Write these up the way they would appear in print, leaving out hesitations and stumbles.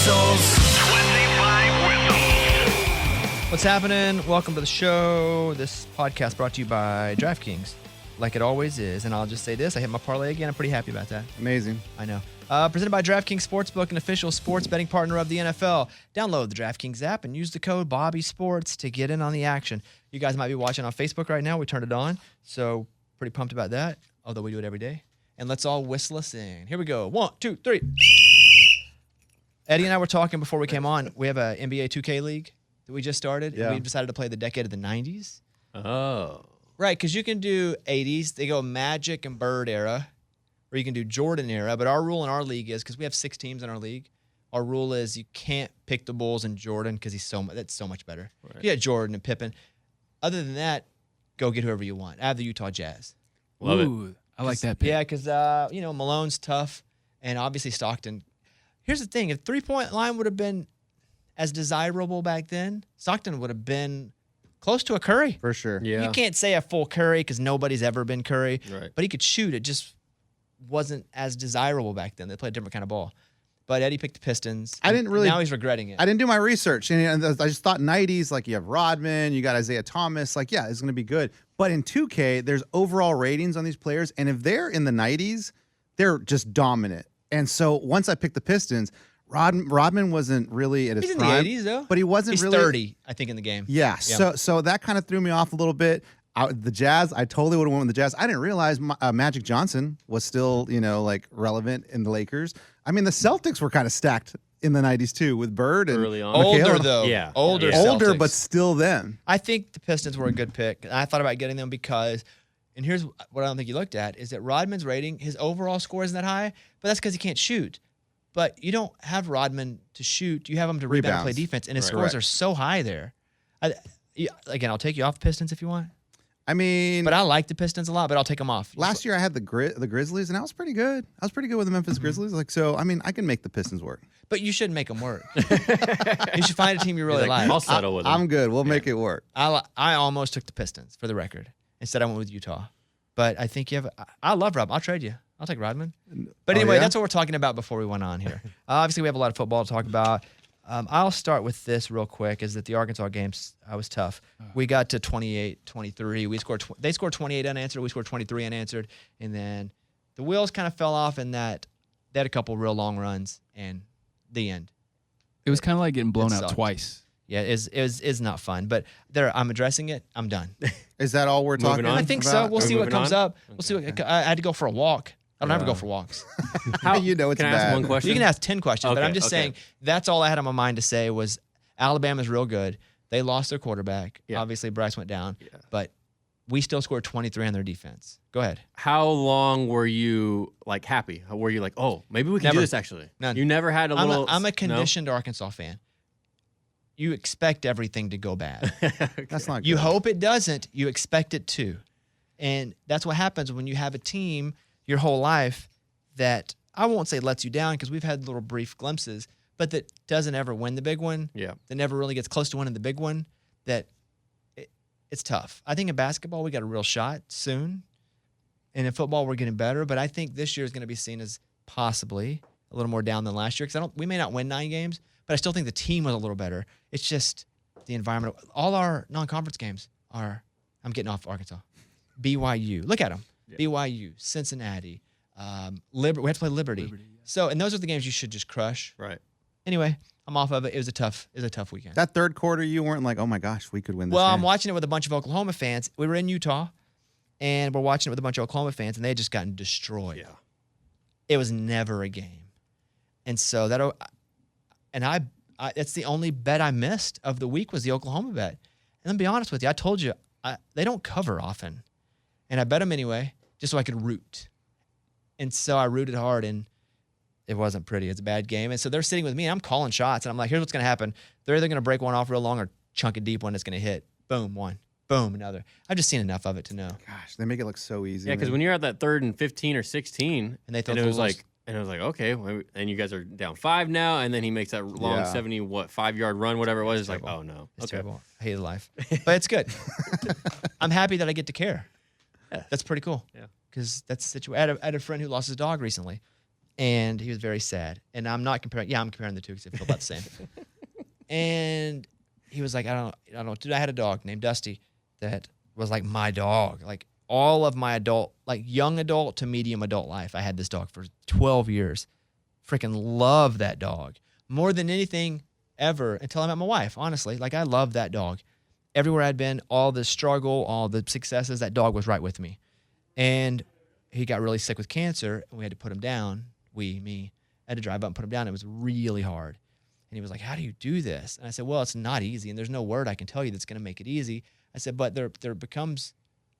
whistles. 25 whistles. What's happening? Welcome to the show. This podcast brought to you by DraftKings, like it always is. And I'll just say this. I hit my parlay again. I'm pretty happy about that. Amazing. I know. Presented by DraftKings Sportsbook, an official sports betting partner of the NFL. Download the DraftKings app and use the code BobbySports to get in on the action. You guys might be watching on Facebook right now. We turned it on, so pretty pumped about that, although we do it every day. And let's all whistle us in. Here we go. 1, 2, 3. Eddie and I were talking before we came on. We have a NBA 2K league that we just started. Yeah. And we decided to play the decade of the 90s. Oh. Right, because you can do 80s. They go Magic and Bird era. Or you can do Jordan era, but our rule in our league is, because we have 6 teams in our league, our rule is you can't pick the Bulls and Jordan because that's so much better. Right. You got Jordan and Pippen. Other than that, go get whoever you want. I have the Utah Jazz. Love Ooh, I like that pick. Yeah, because Malone's tough, and obviously Stockton. Here's the thing: if 3-point line would have been as desirable back then, Stockton would have been close to a Curry. For sure. Yeah. You can't say a full Curry because nobody's ever been Curry, Right. but he could shoot. It just wasn't as desirable back then. They played a different kind of ball. But Eddie picked the Pistons. I didn't really- Now he's regretting it. I didn't do my research, and I just thought 90s, like you have Rodman, you got Isaiah Thomas, like, yeah, it's going to be good. But in 2K, there's overall ratings on these players, and if they're in the 90s, they're just dominant. And so once I picked the Pistons, Rodman wasn't really at his He's in prime. the 80s, though. But he wasn't He's really 30, I think, in the game. Yeah, so that kind of threw me off a little bit. The Jazz, I totally would have went with the Jazz. I didn't realize Magic Johnson was still, relevant in the Lakers. I mean, the Celtics were kind of stacked in the 90s too with Bird and Early on. Older, Michaela. though. Yeah. Older, Yeah. Older, Celtics. but still them. I think the Pistons were a good pick. I thought about getting them because, and here's what I don't think you looked at, is that Rodman's rating, his overall score isn't that high, but that's because he can't shoot. But you don't have Rodman to shoot. You have him to rebound and play Rebounds. defense, and his Right. scores Correct. are so high there. Again, I'll take you off the Pistons if you want. I mean, But I like the Pistons a lot, but I'll take them off. last year I had the Grizzlies, and I was pretty good. I was pretty good with the Memphis Grizzlies. I can make the Pistons work. But you shouldn't make them work. You should find a team you really like. I'll settle with him. I'm good. We'll make it work. I almost took the Pistons, for the record. Instead, I went with Utah. But I think you have I love Rodman. I'll trade you. I'll take Rodman. But anyway, yeah? that's what we're talking about before we went on here. Obviously, we have a lot of football to talk about. I'll start with this real quick, is that the Arkansas game was tough. We got to 28-23. They scored 28 unanswered. We scored 23 unanswered. And then the wheels kind of fell off in that they had a couple real long runs and the end. It was kind of like getting blown It out sucked. twice. Yeah, it's not fun. But I'm addressing it. I'm done. Is that all we're Moving talking on? about? I think so. We'll Are we see what moving comes on? up. We'll see what I had to go for a walk. I don't ever go for walks. How, You know it's can I ask bad. one question? You can ask 10 questions, but Okay, I'm just saying that's all I had on my mind to say was Alabama's real good. They lost their quarterback. Yeah. Obviously, Bryce went down, Yeah. but we still scored 23 on their defense. Go ahead. How long were you happy? Were you like, oh, maybe we can Never. do this actually? None. You never had a little. I'm a no? conditioned Arkansas fan. You expect everything to go bad. Okay. That's not good. You hope it doesn't. You expect it to. And that's what happens when you have a team your whole life that I won't say lets you down, because we've had little brief glimpses, but that doesn't ever win the big one. Yeah. That never really gets close to winning the big one. It's tough. I think in basketball we got a real shot soon. And in football we're getting better, but I think this year is going to be seen as possibly a little more down than last year, because we may not win 9 games, but I still think the team was a little better. It's just the environment. All our non-conference games are, I'm getting off Arkansas. BYU. Look at them. Yeah. BYU, Cincinnati, we have to play Liberty. Liberty, yeah. So, and those are the games you should just crush. Right. Anyway, I'm off of it. It was a tough weekend. That third quarter, you weren't like, oh my gosh, we could win this Well, game. I'm watching it with a bunch of Oklahoma fans. We were in Utah, and we're watching it with a bunch of Oklahoma fans, and they had just gotten destroyed. Yeah. It was never a game. And so that's the only bet I missed of the week, was the Oklahoma bet. And to be honest with you, I told you, they don't cover often. And I bet them anyway, just so I could root. And so I rooted hard, and it wasn't pretty. It's a bad game. And so they're sitting with me, and I'm calling shots, and I'm like, here's what's going to happen. They're either going to break one off real long or chunk a deep one that's going to hit. Boom, one. Boom, another. I've just seen enough of it to know. Gosh, they make it look so easy. Yeah, because man. when you're at that 3rd and 15 or 16, And they throw it was the like, okay, and you guys are down 5 now, and then he makes that long Yeah. 5-yard run, whatever it was. It's like, terrible. oh no, It's okay. terrible. I hated life. But it's good. I'm happy that I get to care. Yeah. That's pretty cool. Yeah. Because that's the situation. I had a friend who lost his dog recently. And he was very sad. And I'm not comparing. Yeah, I'm comparing the two because they feel about the same. And he was like, I don't know. Dude, I had a dog named Dusty that was like my dog. Like all of my adult, like young adult to medium adult life, I had this dog for 12 years. Freaking love that dog more than anything ever until I met my wife, honestly. Like, I love that dog. Everywhere I'd been, all the struggle, all the successes, that dog was right with me. And he got really sick with cancer, and we had to put him down. Me, I had to drive up and put him down. It was really hard. And he was like, how do you do this? And I said, well, it's not easy, and there's no word I can tell you that's going to make it easy. I said, but there becomes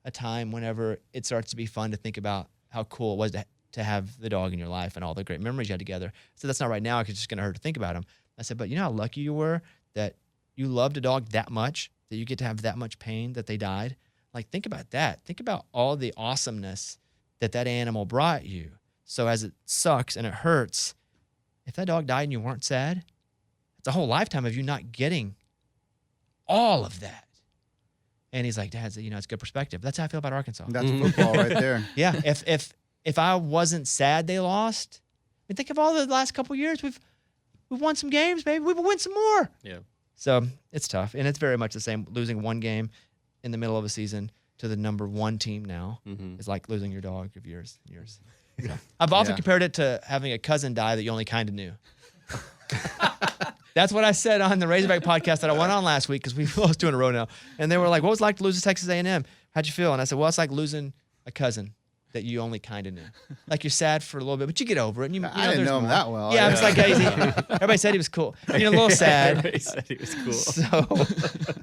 a time whenever it starts to be fun to think about how cool it was to have the dog in your life and all the great memories you had together. So that's not right now because it's just going to hurt to think about him. I said, but you know how lucky you were that you loved a dog that much, that you get to have that much pain that they died? Like, think about that. Think about all the awesomeness that animal brought you. So as it sucks and it hurts, if that dog died and you weren't sad, it's a whole lifetime of you not getting all of that. And he's like, Dad, it's good perspective. That's how I feel about Arkansas. That's football right there. Yeah. If I wasn't sad they lost, I mean, think of all the last couple of years. We've won some games, maybe we will win some more. Yeah. So it's tough, and it's very much the same. Losing one game in the middle of a season to the number one team now is like losing your dog of years. So I've often compared it to having a cousin die that you only kind of knew. That's what I said on the Razorback podcast that I went on last week because we lost 2 in a row now. And they were like, what was it like to lose to Texas A&M? How'd you feel? And I said, well, it's like losing a cousin that you only kind of knew. Like, you're sad for a little bit, but you get over it. And you I didn't know him that well. Yeah, I was like, everybody said he was cool. A little sad. Everybody said he was cool. So,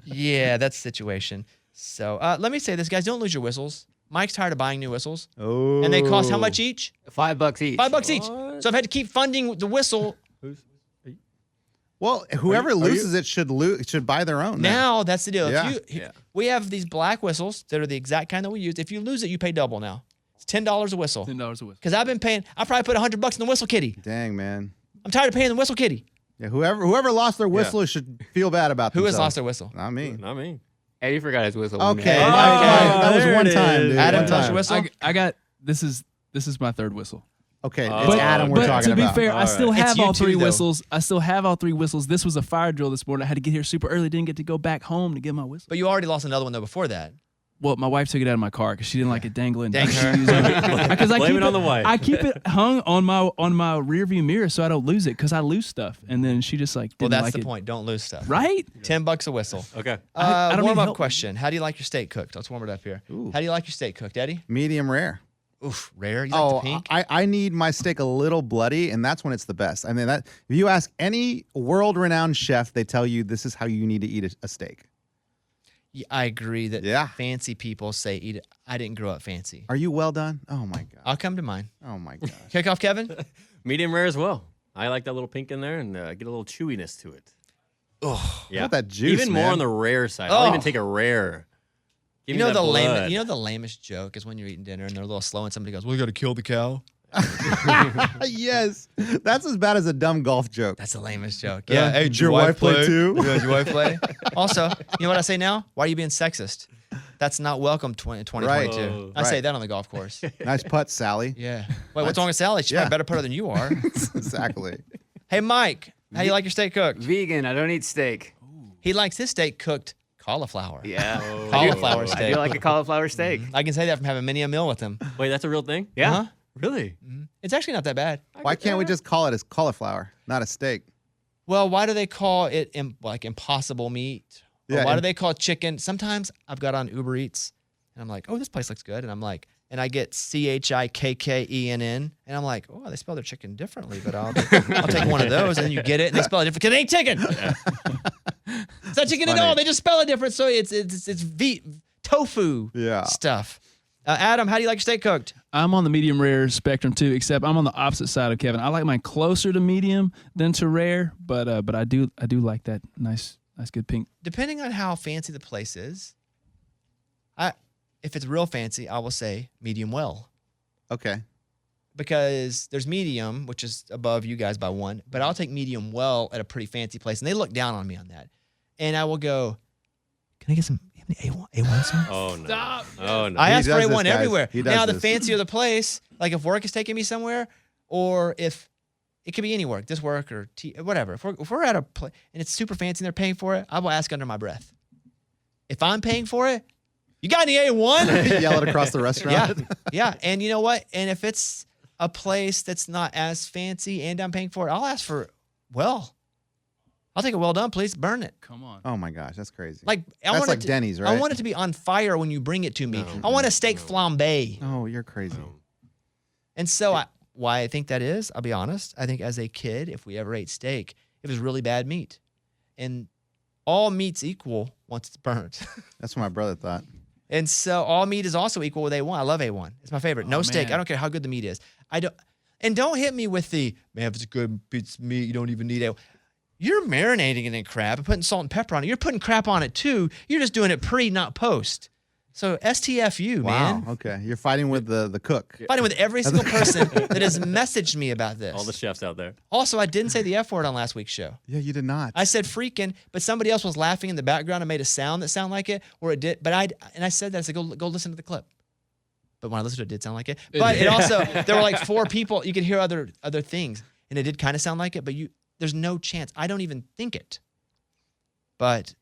yeah, that's the situation. So, let me say this, guys. Don't lose your whistles. Mike's tired of buying new whistles. Oh. And they cost how much each? $5 each. $5 each. So I've had to keep funding the whistle. Well, whoever loses it should buy their own. Now, that's the deal. Yeah. We have these black whistles that are the exact kind that we use. If you lose it, you pay double now. It's $10 a whistle. $10 a whistle. Because I've been paying, I probably put $100 in the whistle kitty. Dang, man. I'm tired of paying the whistle kitty. Yeah, whoever lost their whistle should feel bad about Who themselves. has lost their whistle? Not me. Not me. Eddie forgot his whistle. Okay. Oh, That was there one it time, is. dude. Adam, One lost your time. whistle? I got this is my third whistle. Okay, it's But- Adam we're but talking to be about. fair, I still It's have you all too, three though. whistles. I still have all 3 whistles. This was a fire drill this morning. I had to get here super early. Didn't get to go back home to get my whistle. But you already lost another one, though, before that. Well, my wife took it out of my car because she didn't like it dangling. Dang her. Because Blame it on the wife. I keep it hung on my rear view mirror so I don't lose it because I lose stuff. And then she just like Well, didn't that's like the it. point. Don't lose stuff. Right? $10 a whistle. Okay. I don't need Warm-up help. question. How do you like your steak cooked? Let's warm it up here. Ooh. How do you like your steak cooked, Eddie? Medium rare. Oof, rare. You like the pink? I need my steak a little bloody, and that's when it's the best. I mean, that if you ask any world-renowned chef, they tell you this is how you need to eat a steak. Yeah, I agree that Yeah. fancy people say eat it. I didn't grow up fancy. Are you well done? Oh my god. I'll come to mine. Oh my gosh. Kickoff Kevin? Medium rare as well. I like that little pink in there and get a little chewiness to it. Oh, Yeah. What that juice, Even more man. on the rare side. I'll Oh. even take a rare. Give you me know that the blood. the lamest joke is when you're eating dinner and they're a little slow and somebody goes, "Well, you got to kill the cow." Yes, that's as bad as a dumb golf joke. That's the lamest joke. Yeah. Yeah. Hey, Did your wife play too? Yeah, did your wife play? Also, you know what I say now? Why are you being sexist? That's not welcome 2022. Right. Oh. I say Right. that on the golf course. Nice putt, Sally. Yeah. Wait, what's wrong with Sally? She's probably a better putter than you are. Exactly. Hey, Mike, how do you like your steak cooked? Vegan. I don't eat steak. He likes his steak cooked cauliflower. Yeah. Oh. Cauliflower I steak. do like a cauliflower steak. I can say that from having many a meal with him. Wait, that's a real thing? Yeah. Uh-huh. Really? It's actually not that bad. Why can't we just call it as cauliflower, not a steak? Well, why do they call it like impossible meat? Or Yeah, why do and- they call it chicken? Sometimes I've got on Uber Eats and I'm like, oh, this place looks good. And I'm like, and I get CHIKKENN. And I'm like, oh, they spell their chicken differently, but I'll take one of those. And then you get it and they spell it different because it ain't chicken. It's not chicken at funny. all. They just spell it different. So it's tofu Yeah. stuff. Adam, how do you like your steak cooked? I'm on the medium rare spectrum too, except I'm on the opposite side of Kevin. I like mine closer to medium than to rare, but I do like that nice good pink. Depending on how fancy the place is, if it's real fancy, I will say medium well. Okay. Because there's medium, which is above you guys by 1, but I'll take medium well at a pretty fancy place, and they look down on me on that. And I will go, can I get some A1 sauce? Oh, no. Stop. Oh, no. I He ask for does this, A1 guys. everywhere. He does Now, the this. fancier the place, like if work is taking me somewhere, or if it could be any work, this work or whatever. If we're at a place and it's super fancy and they're paying for it, I will ask under my breath. If I'm paying for it, you got any A1? Yell it across the restaurant. Yeah. And you know what? And if it's a place that's not as fancy and I'm paying for it, I'll ask for, I'll take it well done, please. Burn it. Come on. Oh my gosh, that's crazy. Like That's like Denny's, right? I want it to be on fire when you bring it to me. I want a steak flambe. Oh, you're crazy. And so why I think that is, I'll be honest. I think as a kid, if we ever ate steak, it was really bad meat. And all meat's equal once it's burnt. That's what my brother thought. And so all meat is also equal with A1. I love A1. It's my favorite. No steak. man. I don't care how good the meat is. Don't hit me with the, man, if it's a good piece of meat, you don't even need A1. You're marinating it in crap and putting salt and pepper on it. You're putting crap on it too. You're just doing it pre, not post. So STFU, man. Wow. Okay. You're fighting with the cook. Fighting with every single person that has messaged me about this. All the chefs out there. Also, I didn't say the F word on last week's show. Yeah, you did not. I said freaking, but somebody else was laughing in the background and made a sound that sounded like it, or it did. But I said that. I said, go listen to the clip. But when I listened to it, it did sound like it. But it also, there were like 4 people. You could hear other things, and it did kind of sound like it. But there's no chance. I don't even think it. But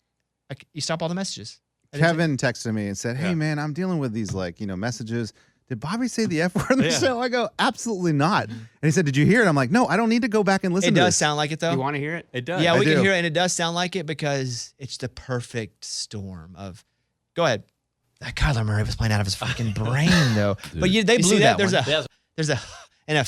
you stop all the messages. Kevin texted me and said, "Hey man, I'm dealing with these messages. Did Bobby say the F word on the show?" I go, "Absolutely not." And he said, "Did you hear it?" I'm like, "No, I don't need to go back and listen to it." It does sound like it though. You want to hear it? It does. Yeah, we do. can hear it, and it does sound like it because it's the perfect storm of. Go ahead. That Kyler Murray was playing out of his fucking brain though. But they blew that. There's a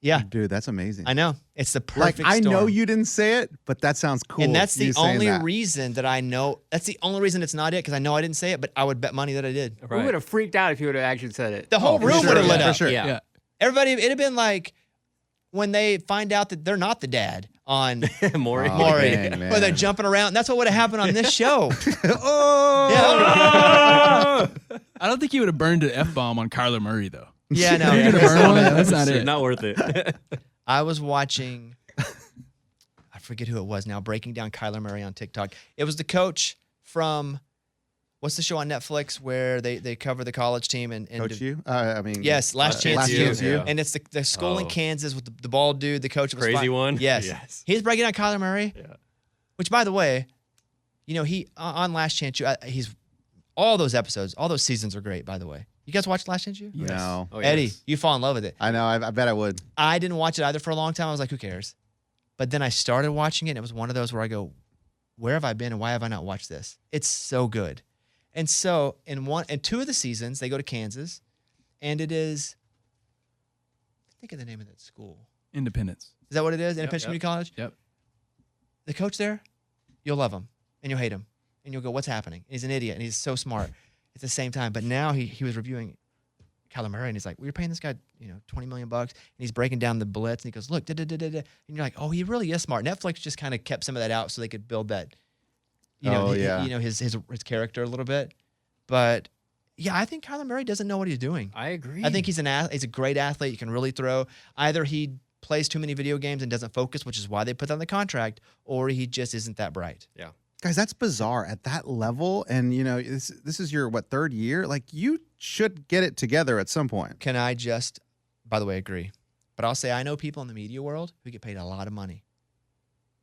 yeah. Dude, that's amazing. I know. It's the perfect I know storm. you didn't say it, but that sounds cool. And that's the you saying only that. reason that I know. That's the only reason it's not it, because I know I didn't say it, but I would bet money that I did. We would have freaked out if you would have actually said it. The whole for room sure, would have lit for up. sure. Yeah. Everybody, it'd have been like when they find out that they're not the dad on Maury. Oh, Maury, dang, man. or they're jumping around. That's what would have happened on this show. Oh, Yeah. I don't think he would have burned an F-bomb on Kyler Murray, though. Yeah, no. You're gonna burn one? That's not it. Not worth it. I was watching, I forget who it was now, breaking down Kyler Murray on TikTok. It was the coach from, what's the show on Netflix where they cover the college team and Coach you? Yes, Last Chance U. Yeah. And it's the school in Kansas with the bald dude, the coach. Crazy one? Yes. Yes. He's breaking down Kyler Murray. Yeah. Which, by the way, he on Last Chance U, he's all those episodes, all those seasons are great, by the way. You guys watch Last Chance U? No. Oh, Eddie, yes. you fall in love with it. I know. I bet I would. I didn't watch it either for a long time. I was like, who cares? But then I started watching it, and it was one of those where I go, where have I been and why have I not watched this? It's so good. And so in 2 of the seasons, they go to Kansas, and it is, think of the name of that school. Independence. Is that what it is? Independence Community College? Yep. The coach there, you'll love him, and you'll hate him. And you'll go, what's happening? And he's an idiot, and he's so smart at the same time. But now he was reviewing Kyler Murray, and he's like, "We're paying this guy, $20 million," and he's breaking down the blitz, and he goes, "Look, da da da da da," and you're like, "Oh, he really is smart." Netflix just kind of kept some of that out so they could build that, his character a little bit. But yeah, I think Kyler Murray doesn't know what he's doing. I agree. I think he's a great athlete. He can really throw. Either he plays too many video games and doesn't focus, which is why they put that on the contract, or he just isn't that bright. Yeah. Guys, that's bizarre at that level. And, this is your, 3rd year? Like, you should get it together at some point. Can I just, by the way, agree? But I'll say I know people in the media world who get paid a lot of money.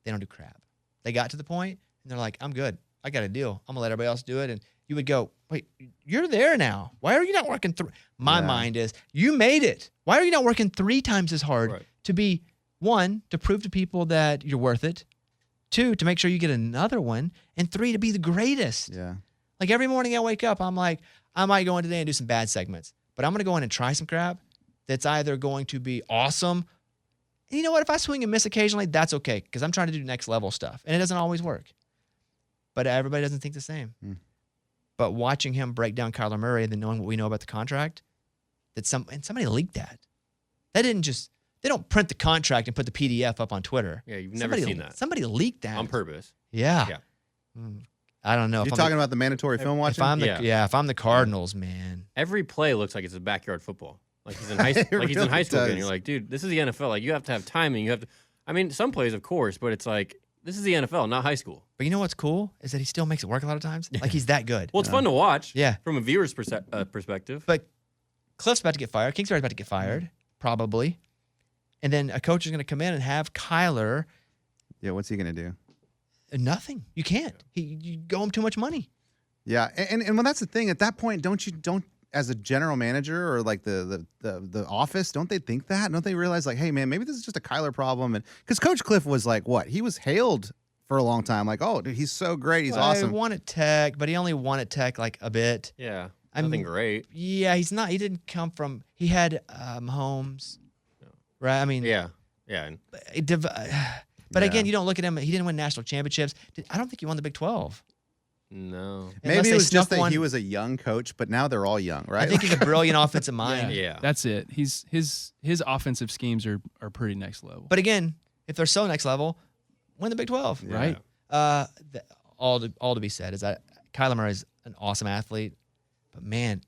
They don't do crap. They got to the point, and they're like, I'm good. I got a deal. I'm going to let everybody else do it. And you would go, wait, you're there now. Why are you not working? My mind is, you made it. Why are you not working 3 times as hard to be, 1, to prove to people that you're worth it, 2, to make sure you get another one, and 3, to be the greatest. Yeah. Like every morning I wake up, I'm like, I might go in today and do some bad segments, but I'm going to go in and try some crap that's either going to be awesome. And you know what? If I swing and miss occasionally, that's okay, because I'm trying to do next level stuff, and it doesn't always work. But everybody doesn't think the same. But watching him break down Kyler Murray and then knowing what we know about the contract, and somebody leaked that. They don't print the contract and put the PDF up on Twitter. Yeah, you've never seen that. Somebody leaked that. On purpose. Yeah. Yeah. I don't know. You're talking about the mandatory film watching? If I'm the Cardinals, man. Every play looks like it's a backyard football. Like he's in high school. Like he's in high school again. You're like, dude, this is the NFL. Like you have to have timing. You have to. I mean, some plays, of course, but it's like this is the NFL, not high school. But you know what's cool is that he still makes it work a lot of times. Like he's that good. Well, it's fun to watch. Yeah. From a viewer's perspective. But Cliff's about to get fired. Kingsbury's about to get fired, probably. And then a coach is going to come in and have Kyler. Yeah, what's he going to do? Nothing. You can't. You go him too much money. Yeah, and well, that's the thing. At that point, don't as a general manager or like the office, don't they think that? Don't they realize like, hey man, maybe this is just a Kyler problem? And because Coach Cliff was like, what? He was hailed for a long time, like, oh, dude, he's so great, he's awesome. He won at Tech, but he only won at Tech like a bit. Yeah, nothing great. Yeah, he's not. He didn't come from. He had Mahomes, right? I mean, Yeah. But again, you don't look at him. He didn't win national championships. I don't think he won the Big 12. No. Maybe it was just that he was a young coach, but now they're all young, right? I think he's a brilliant offensive mind. Yeah. That's it. His offensive schemes are pretty next level. But again, if they're so next level, win the Big 12. Yeah. Right. All to be said is that Kyler Murray is an awesome athlete, but man,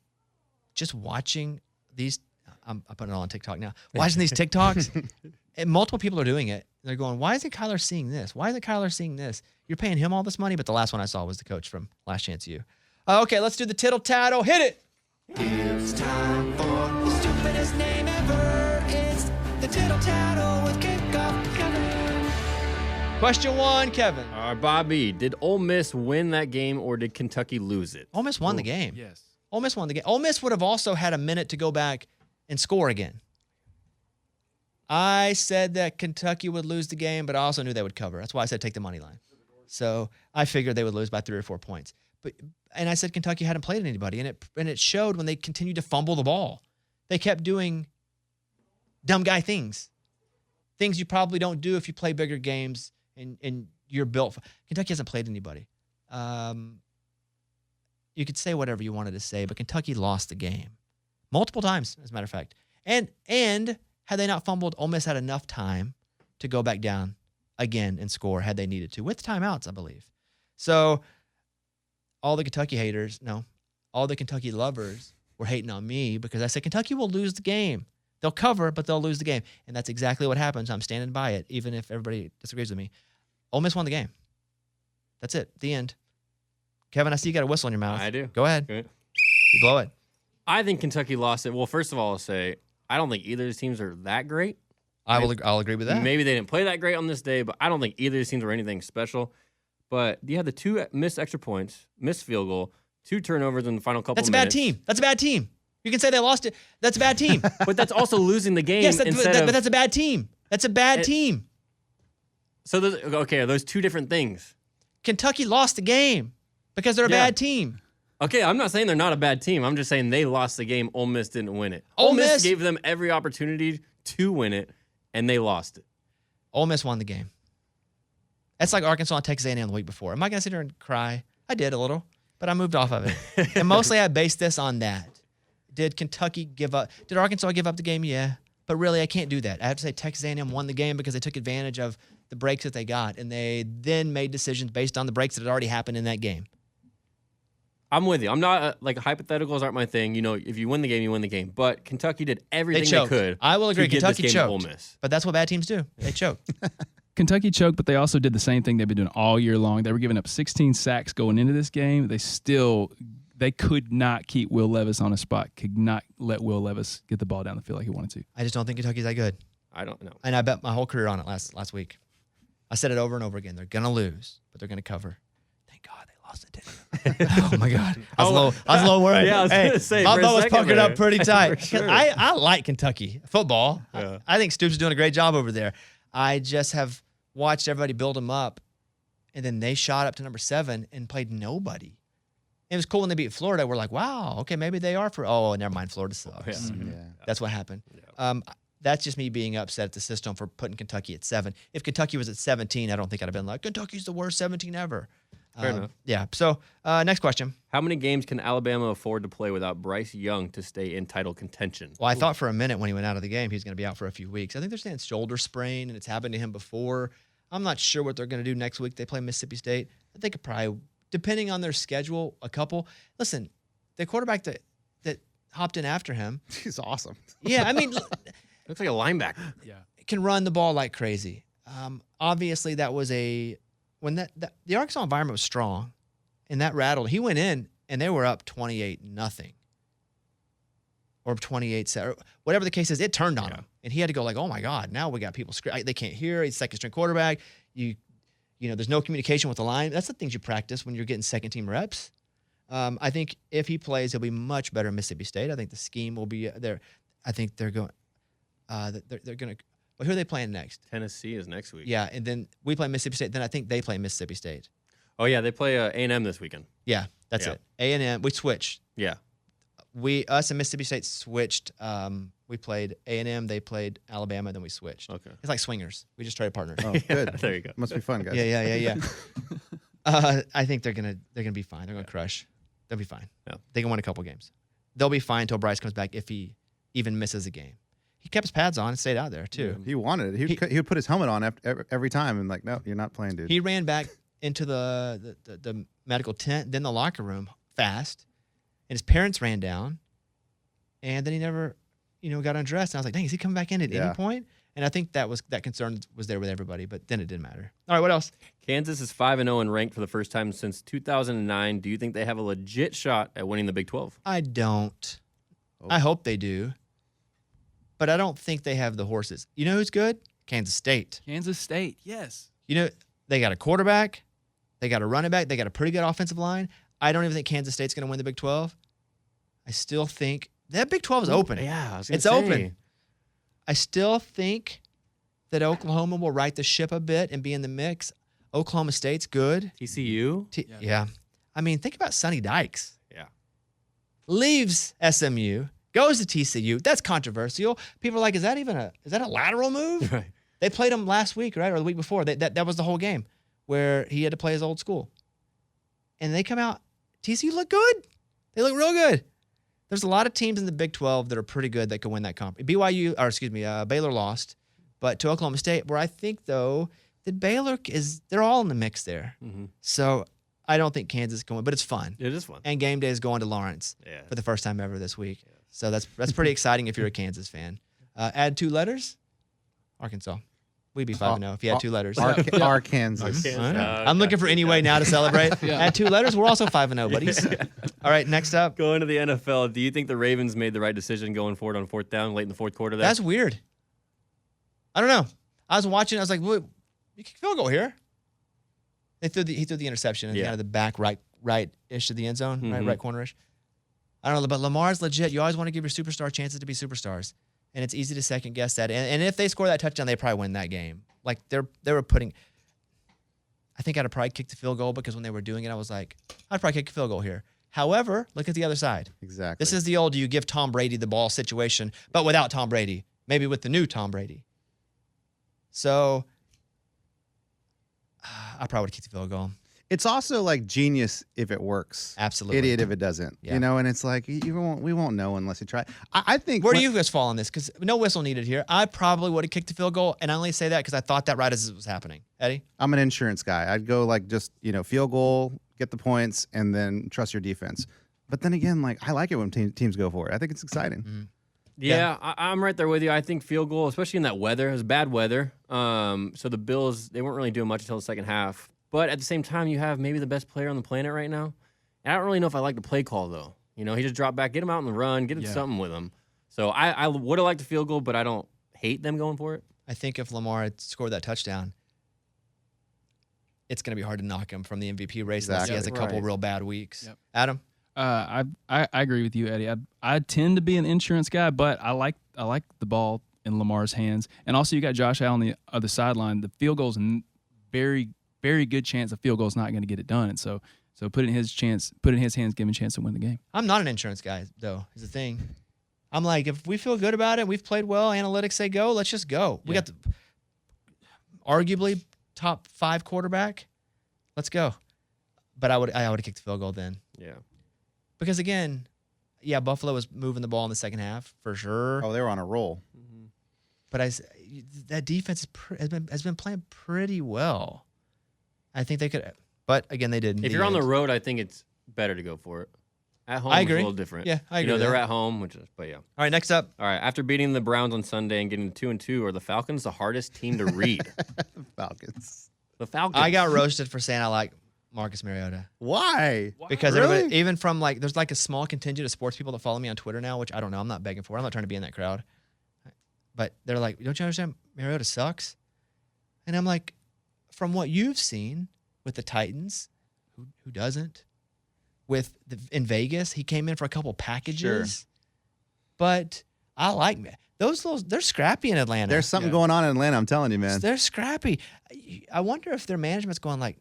just watching these, I'm putting it all on TikTok now. Watching these TikToks, and multiple people are doing it. They're going, why isn't Kyler seeing this? Why isn't Kyler seeing this? You're paying him all this money, but the last one I saw was the coach from Last Chance U. Okay, let's do the tittle tattle. Hit it. It's time for the stupidest name ever. It's the tittle tattle with Kickoff Kevin. Question 1, Kevin. Bobby, did Ole Miss win that game or did Kentucky lose it? Ole Miss won the game. Yes. Ole Miss won the game. Ole Miss would have also had a minute to go back and score again. I said that Kentucky would lose the game, but I also knew they would cover. That's why I said take the money line. So I figured they would lose by 3 or 4 points. And I said Kentucky hadn't played anybody, and it showed when they continued to fumble the ball. They kept doing dumb guy things you probably don't do if you play bigger games and you're built for. Kentucky hasn't played anybody. You could say whatever you wanted to say, but Kentucky lost the game multiple times, as a matter of fact. And had they not fumbled, Ole Miss had enough time to go back down again and score had they needed to, with timeouts, I believe. So all the Kentucky haters, all the Kentucky lovers were hating on me because I said Kentucky will lose the game. They'll cover, but they'll lose the game. And that's exactly what happens. I'm standing by it, even if everybody disagrees with me. Ole Miss won the game. That's it. The end. Kevin, I see you got a whistle in your mouth. I do. Go ahead. Good. You blow it. I think Kentucky lost it. Well, first of all, I'll say I don't think either of these teams are that great. I'll agree with that. Maybe they didn't play that great on this day, but I don't think either of these teams were anything special. But you had the 2 missed extra points, missed field goal, 2 turnovers in the final couple That's a minutes. bad team. That's a bad team. You can say they lost it. That's a bad team. But that's also losing the game. Yes, but of, that's a bad team. That's a bad team. So, are those 2 different things? Kentucky lost the game because they're a bad team. Okay, I'm not saying they're not a bad team. I'm just saying they lost the game. Ole Miss didn't win it. Ole Ole Miss Miss gave them every opportunity to win it, and they lost it. Ole Miss won the game. That's like Arkansas and Texas A&M the week before. Am I going to sit here and cry? I did a little, but I moved off of it. And mostly I based this on that. Did Kentucky give up? Did Arkansas give up the game? Yeah. But really, I can't do that. I have to say Texas A&M won the game because they took advantage of the breaks that they got, and they then made decisions based on the breaks that had already happened in that game. I'm with you. I'm not like hypotheticals aren't my thing. You know, if you win the game, you win the game. But Kentucky did everything they could. I will agree. To Kentucky get this game to choked. Ole Miss. But that's what bad teams do. They choke. Kentucky choked, but they also did the same thing they've been doing all year long. They were giving up 16 sacks going into this game. They could not keep Will Levis on a spot, could not let Will Levis get the ball down the field like he wanted to. I just don't think Kentucky's that good. I don't know. And I bet my whole career on it last week. I said it over and over again. They're going to lose, but they're going to cover. Thank God they lost it. Oh, my God. I was a little worried. Yeah, I was going to say. My for a butt was second puckered there. up pretty tight. For sure. I like Kentucky football. Yeah. I think Stoops is doing a great job over there. I just have watched everybody build them up, and then they shot up to number 7 and played nobody. It was cool when they beat Florida. We're like, wow, okay, maybe they are for. Oh, never mind, Florida sucks. Yeah. That's what happened. That's just me being upset at the system for putting Kentucky at 7. If Kentucky was at 17, I don't think I'd have been like, Kentucky's the worst 17 ever. Fair enough. Yeah. So next question. How many games can Alabama afford to play without Bryce Young to stay in title contention? Well, I thought for a minute when he went out of the game, he was going to be out for a few weeks. I think they're saying shoulder sprain, and it's happened to him before. I'm not sure what they're going to do next week. They play Mississippi State. I think it probably, depending on their schedule, a couple. Listen, the quarterback that hopped in after him. He's awesome. Yeah, I mean, Looks like a linebacker. Yeah. can run the ball like crazy. Obviously, that was when the Arkansas environment was strong, and that rattled. He went in, and they were up 28-0. or 28, or whatever the case is, it turned on him. And he had to go like, oh my God, now we got people, they can't hear. He's second string quarterback. You know, there's no communication with the line. That's the things you practice when you're getting second team reps. I think if he plays, he'll be much better in Mississippi State. I think the scheme will be there. I think they're going, they're going to, well, who are they playing next? Tennessee is next week. Yeah. And then we play Mississippi State. Then I think they play Mississippi State. Oh, yeah. They play A&M this weekend. Yeah. That's it. A&M. We switched. Yeah. Us and Mississippi State switched. We played A&M. They played Alabama. Then we switched. Okay. It's like swingers. We just tried partners. Oh, good. There you go. Must be fun, guys. Yeah. I think they're gonna be fine. They're gonna crush. They'll be fine. Yeah. They can win a couple games. They'll be fine until Bryce comes back. If he even misses a game, he kept his pads on and stayed out there too. He wanted it. He would put his helmet on every time and like, no, you're not playing, dude. He ran back into the medical tent, then the locker room fast, and his parents ran down, and then he never, got undressed. And I was like, dang, is he coming back in at any point? And I think that concern was there with everybody, but then it didn't matter. All right, what else? Kansas is 5-0 and ranked for the first time since 2009. Do you think they have a legit shot at winning the Big 12? I don't. I hope they do. But I don't think they have the horses. You know who's good? Kansas State. Kansas State, yes. They got a quarterback. They got a running back. They got a pretty good offensive line. I don't even think Kansas State's going to win the Big 12. I still think that Big 12 is open. Yeah, it's open. I still think that Oklahoma will right the ship a bit and be in the mix. Oklahoma State's good. TCU? Yeah. I mean, think about Sonny Dykes. Yeah. Leaves SMU, goes to TCU. That's controversial. People are like, is that a lateral move? Right. They played him last week, right? Or the week before. That was the whole game where he had to play his old school. And they come out, TCU look good. They look real good. There's a lot of teams in the Big 12 that are pretty good that could win that conference. Baylor lost, but to Oklahoma State, where I think, though, that Baylor they're all in the mix there. Mm-hmm. So I don't think Kansas can win, but it's fun. It is fun. And game day is going to Lawrence for the first time ever this week. Yeah. So that's pretty exciting if you're a Kansas fan. Add 2 letters, Arkansas. We'd be 5-0 if you had 2 letters. Arkansas. I'm looking for any way now to celebrate. Add 2 letters, we're also 5-0, buddies. All right, next up. Going to the NFL, do you think the Ravens made the right decision going forward on 4th down late in the 4th quarter there? That's weird. I don't know. I was watching, I was like, "What? You can field goal here." He threw the interception and kind of the back right-ish of the end zone, right corner-ish. I don't know, but Lamar's legit. You always want to give your superstar chances to be superstars. And it's easy to second guess that. And if they score that touchdown, they probably win that game. Like they were putting. I think I'd have probably kicked the field goal because when they were doing it, I was like, I'd probably kick a field goal here. However, look at the other side. Exactly. This is the old you give Tom Brady the ball situation, but without Tom Brady. Maybe with the new Tom Brady. So I probably would kick the field goal. It's also like genius if it works. Absolutely. Idiot if it doesn't. Yeah. And it's like we won't know unless you try. I think. Where do you guys fall on this? Because no whistle needed here. I probably would have kicked the field goal, and I only say that because I thought that right as it was happening. Eddie? I'm an insurance guy. I'd go like just field goal, get the points, and then trust your defense. But then again, like I like it when teams go for it. I think it's exciting. Mm-hmm. Yeah, I'm right there with you. I think field goal, especially in that weather, it was bad weather. So the Bills, they weren't really doing much until the second half. But at the same time, you have maybe the best player on the planet right now. And I don't really know if I like the play call, though. He just dropped back, get him out in the run, get something with him. So I would have liked the field goal, but I don't hate them going for it. I think if Lamar had scored that touchdown, it's going to be hard to knock him from the MVP race unless he has a couple real bad weeks. Yep. Adam? I agree with you, Eddie. I tend to be an insurance guy, but I like the ball in Lamar's hands. And also you got Josh Allen on the other sideline. The field goal's very, very good chance the field goal's not going to get it done. And so put it in his hands, give him a chance to win the game. I'm not an insurance guy, though, is the thing. I'm like, if we feel good about it, we've played well, analytics say go, let's just go. We got the arguably top 5 quarterback. Let's go. But I would have kicked the field goal then. Yeah. Because again, Buffalo was moving the ball in the second half for sure. Oh, they were on a roll. Mm-hmm. But that defense has been playing pretty well. I think they could, but again, they didn't. If you're on the road, I think it's better to go for it. At home, I agree. It's a little different. Yeah, I agree. They're at home, but yeah. All right, next up. All right, after beating the Browns on Sunday and getting 2-2, are the Falcons the hardest team to read? Falcons. The Falcons. I got roasted for saying I like Marcus Mariota. Why? Because Really? everybody, even from like, there's like a small contingent of sports people that follow me on Twitter now, which I don't know. I'm not begging for it. I'm not trying to be in that crowd. But they're like, don't you understand? Mariota sucks. And I'm like, from what you've seen with the Titans, who doesn't? In Vegas, he came in for a couple packages. Sure. But I like they're scrappy in Atlanta. There's something going on in Atlanta. I'm telling you, man. They're scrappy. I wonder if their management's going like,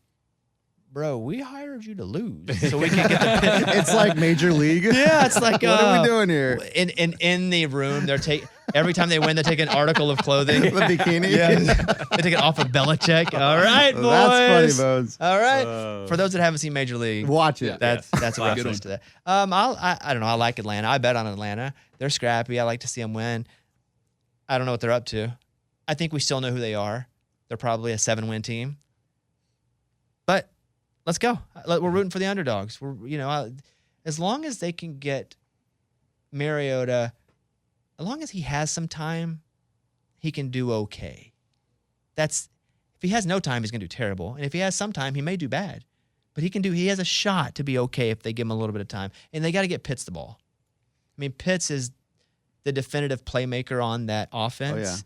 bro, we hired you to lose, so we can get the It's like Major League. Yeah, it's like what are we doing here? In the room, they're every time they win, they take an article of clothing. The bikini. Yeah, they take it off of Belichick. All right, boys. That's funny, Bones. All right. For those that haven't seen Major League, Watch it. that's a reference to that. I don't know. I like Atlanta. I bet on Atlanta. They're scrappy. I like to see them win. I don't know what they're up to. I think we still know who they are. They're probably a 7-win team. But let's go. We're rooting for the underdogs. As long as they can get Mariota, as long as he has some time, he can do okay. If he has no time, he's going to do terrible. And if he has some time, he may do bad. But he has a shot to be okay if they give him a little bit of time. And they got to get Pitts the ball. I mean, Pitts is the definitive playmaker on that offense. Oh, yeah.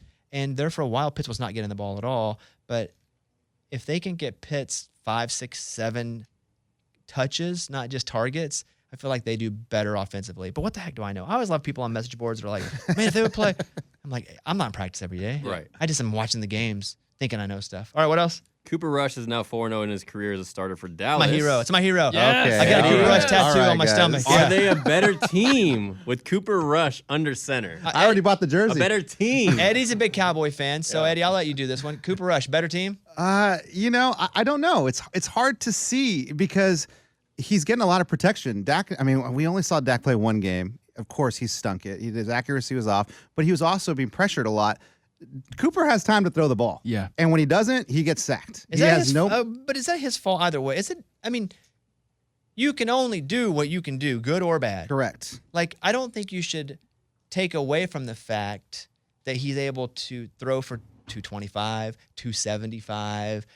And there for a while, Pitts was not getting the ball at all. But if they can get Pitts 5, 6, 7 touches, not just targets, I feel like they do better offensively. But what the heck do I know? I always love people on message boards that are like, man, if they would play. I'm like, I'm not in practice every day. Right. I just am watching the games, thinking I know stuff. All right, what else? Cooper Rush is now 4-0 in his career as a starter for Dallas. My hero. It's my hero. Yes. Okay. I got a Cooper all Rush right. tattoo All right, on my guys. stomach. Are Yeah. they a better team with Cooper Rush under center? I already bought the A jersey. better team. Eddie's a big Cowboy fan, so Eddie, I'll let you do this one. Cooper Rush, better team? I don't know. It's hard to see because he's getting a lot of protection. Dak, I mean, we only saw Dak play one game. Of course, he stunk it. His accuracy was off, but he was also being pressured a lot. Cooper has time to throw the ball. Yeah. And when he doesn't, he gets sacked. Is he that has his, no but is that his fault either way? Is it? I mean, you can only do what you can do, good or bad. correct. Like, I don't think you should take away from the fact that he's able to throw for 225, 275,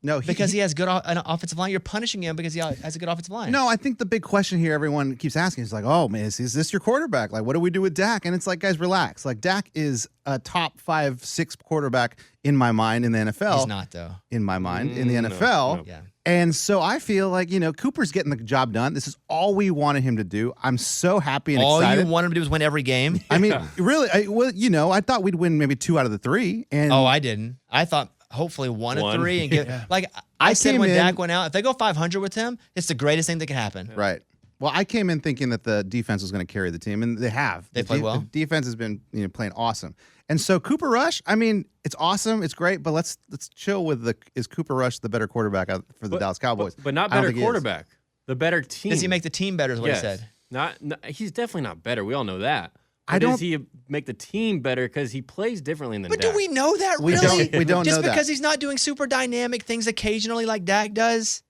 No, because he has an offensive line. You're punishing him because he has a good offensive line. No, I think the big question here everyone keeps asking is like, oh man, is this your quarterback? Like, what do we do with Dak? And it's like, guys, relax. Like, Dak is a top 5, 6 quarterback in my mind in the NFL. He's not, though. In my mind in the No, NFL. no. Yeah. And so I feel like, Cooper's getting the job done. This is all we wanted him to do. I'm so happy and All excited. you want him to do is win every game. I mean, really, I thought we'd win maybe 2 out of the 3. And Oh, I didn't. I thought hopefully 1 of 3 and get like I I said came when in- Dak went out, if they go 500 with him, it's the greatest thing that can happen. Right. Well, I came in thinking that the defense was going to carry the team, and they have. They played well. The defense has been playing awesome. And so Cooper Rush, I mean, it's awesome, it's great, but let's chill with is Cooper Rush the better quarterback for the Dallas Cowboys? But not I don't better think he is. quarterback. The better team. Does he make the team better is what Yes. he said. Not, he's definitely not better. We all know that. I But don't- Does he make the team better because he plays differently than But Dak? do we know that We really? don't- we don't Just know that. because he's not doing super dynamic things occasionally like Dak does?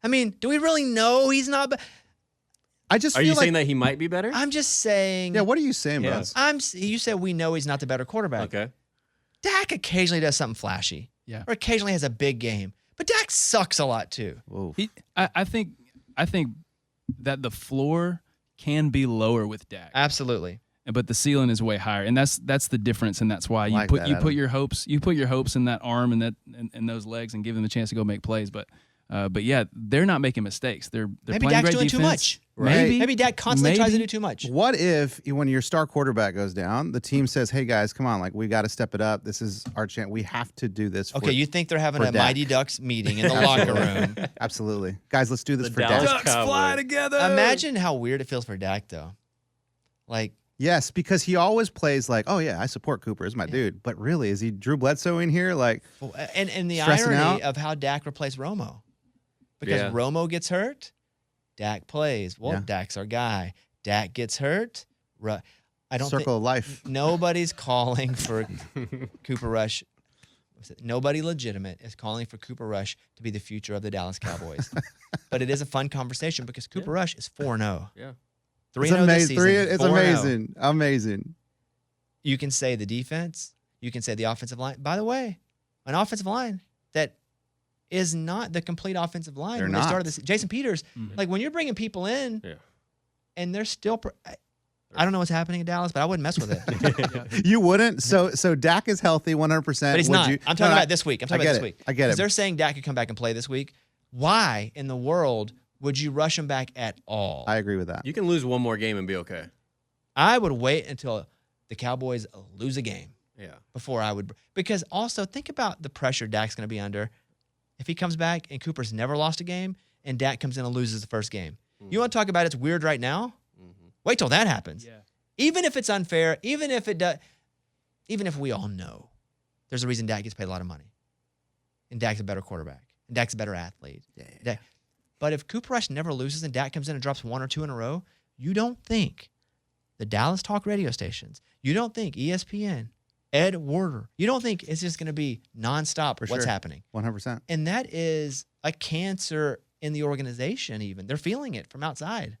I mean, do we really know he's not? I just Are feel you like, saying that he might be better? I'm just saying. yeah, what are you saying, Yeah. Buzz? You said we know he's not the better quarterback. Okay. Dak occasionally does something flashy. Yeah. Or occasionally has a big game. But Dak sucks a lot too. Whoa. I think that the floor can be lower with Dak, Absolutely. but the ceiling is way higher, and that's the difference, and that's why you Like put that, you Adam. put your hopes in that arm and those legs and give them a chance to go make plays. But yeah, they're not making mistakes. They're Maybe playing Dak's great doing too defense. much. Maybe Maybe Dak constantly tries to Maybe. do too much. What if when your star quarterback goes down, the team says, "Hey guys, come on! Like we got to step it up. This is our chance. We have to do this." Okay, you think they're having for a Dak. Mighty Ducks meeting in the locker room. Absolutely, guys. Let's do this The for Dallas Dak. Cowboys. together. Imagine how weird it feels for Dak, though. Like, Yes, because he always plays like, "Oh yeah, I support Cooper. Is my dude." But really, is he Drew Bledsoe in here? Like, and the Stressing irony out? of how Dak replaced Romo. Because Yeah. Romo gets hurt, Dak plays. Well, Yeah. Dak's our guy. Dak gets hurt. I don't think circle of life. nobody's calling for Cooper Rush. Nobody legitimate is calling for Cooper Rush to be the future of the Dallas Cowboys. But it is a fun conversation because Cooper Rush is 4-0. Yeah. 3-0 It's this amazing. season. It's 4-0. amazing. Amazing. You can say the defense. You can say the offensive line. By the way, an offensive line that is not the complete offensive line. They're when not. They started this. Jason Peters, like when you're bringing people in, and they're still. I don't know what's happening in Dallas, but I wouldn't mess with it. You wouldn't? So Dak is healthy 100%. But he's not. I'm talking about this week. I'm talking about this week. I get it. They're saying Dak could come back and play this week. Why in the world would you rush him back at all? I agree with that. You can lose one more game and be okay. I would wait until the Cowboys lose a game Yeah. before I would. Because also think about the pressure Dak's going to be under if he comes back and Cooper's never lost a game and Dak comes in and loses the first game. You want to talk about it's weird right now? Wait till that happens. Yeah. Even if it's unfair, even if it does, even if we all know there's a reason Dak gets paid a lot of money, and Dak's a better quarterback, and Dak's a better athlete. Dak- But if Cooper Rush never loses and Dak comes in and drops one or two in a row, you don't think the Dallas talk radio stations, you don't think ESPN, Ed Werder, you don't think it's just going to be nonstop For what's sure. happening. 100%. And that is a cancer in the organization even. They're feeling it from outside.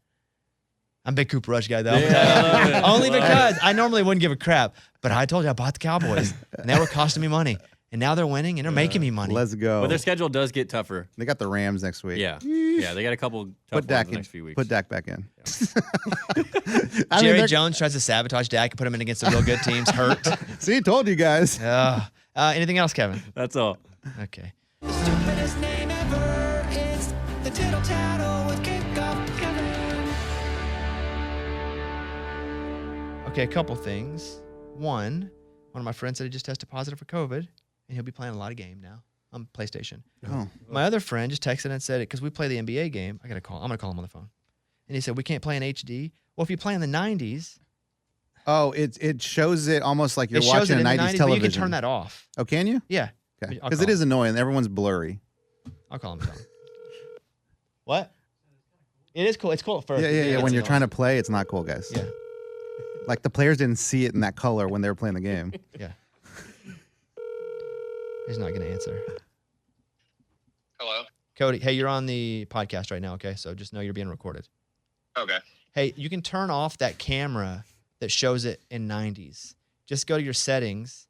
I'm a big Cooper Rush guy, though. Yeah, Only because I normally wouldn't give a crap. But I told you I bought the Cowboys, and they were costing me money. And now they're winning, and they're making me money. Let's go. But their schedule does get tougher. They got the Rams next week. Yeah. Yeah, they got a couple tough Put Dak ones the in. next few weeks. Put Dak back in. Jerry Jones tries to sabotage Dak and put him in against the real good teams. Hurt. See, told you guys. Anything else, Kevin? That's all. Okay. Stupidest name ever. It's the tittle tattle with Kickoff Kevin. Okay, a couple things. One of my friends said he just tested positive for COVID, and he'll be playing a lot of game now on PlayStation. Oh. My other friend just texted and said it because we play the NBA game. I'm gonna call him on the phone, and he said we can't play in HD. Well, if you play in the 90s, Oh, it shows it almost like you're it shows watching it a in 90s the 90s, but television. you can turn that off. Oh, can you? Yeah, Okay. I'll Because call it is annoying. Everyone's blurry. I'll call him. Tell him. What? It is cool. It's cool at first. Yeah. When you're trying to play, it's not cool, guys. Yeah. Like the players didn't see it in that color when they were playing the game. Yeah. He's not gonna answer. Hello. Cody, hey, you're on the podcast right now, okay? So just know you're being recorded. Okay. Hey, you can turn off that camera that shows it in 90s. Just go to your settings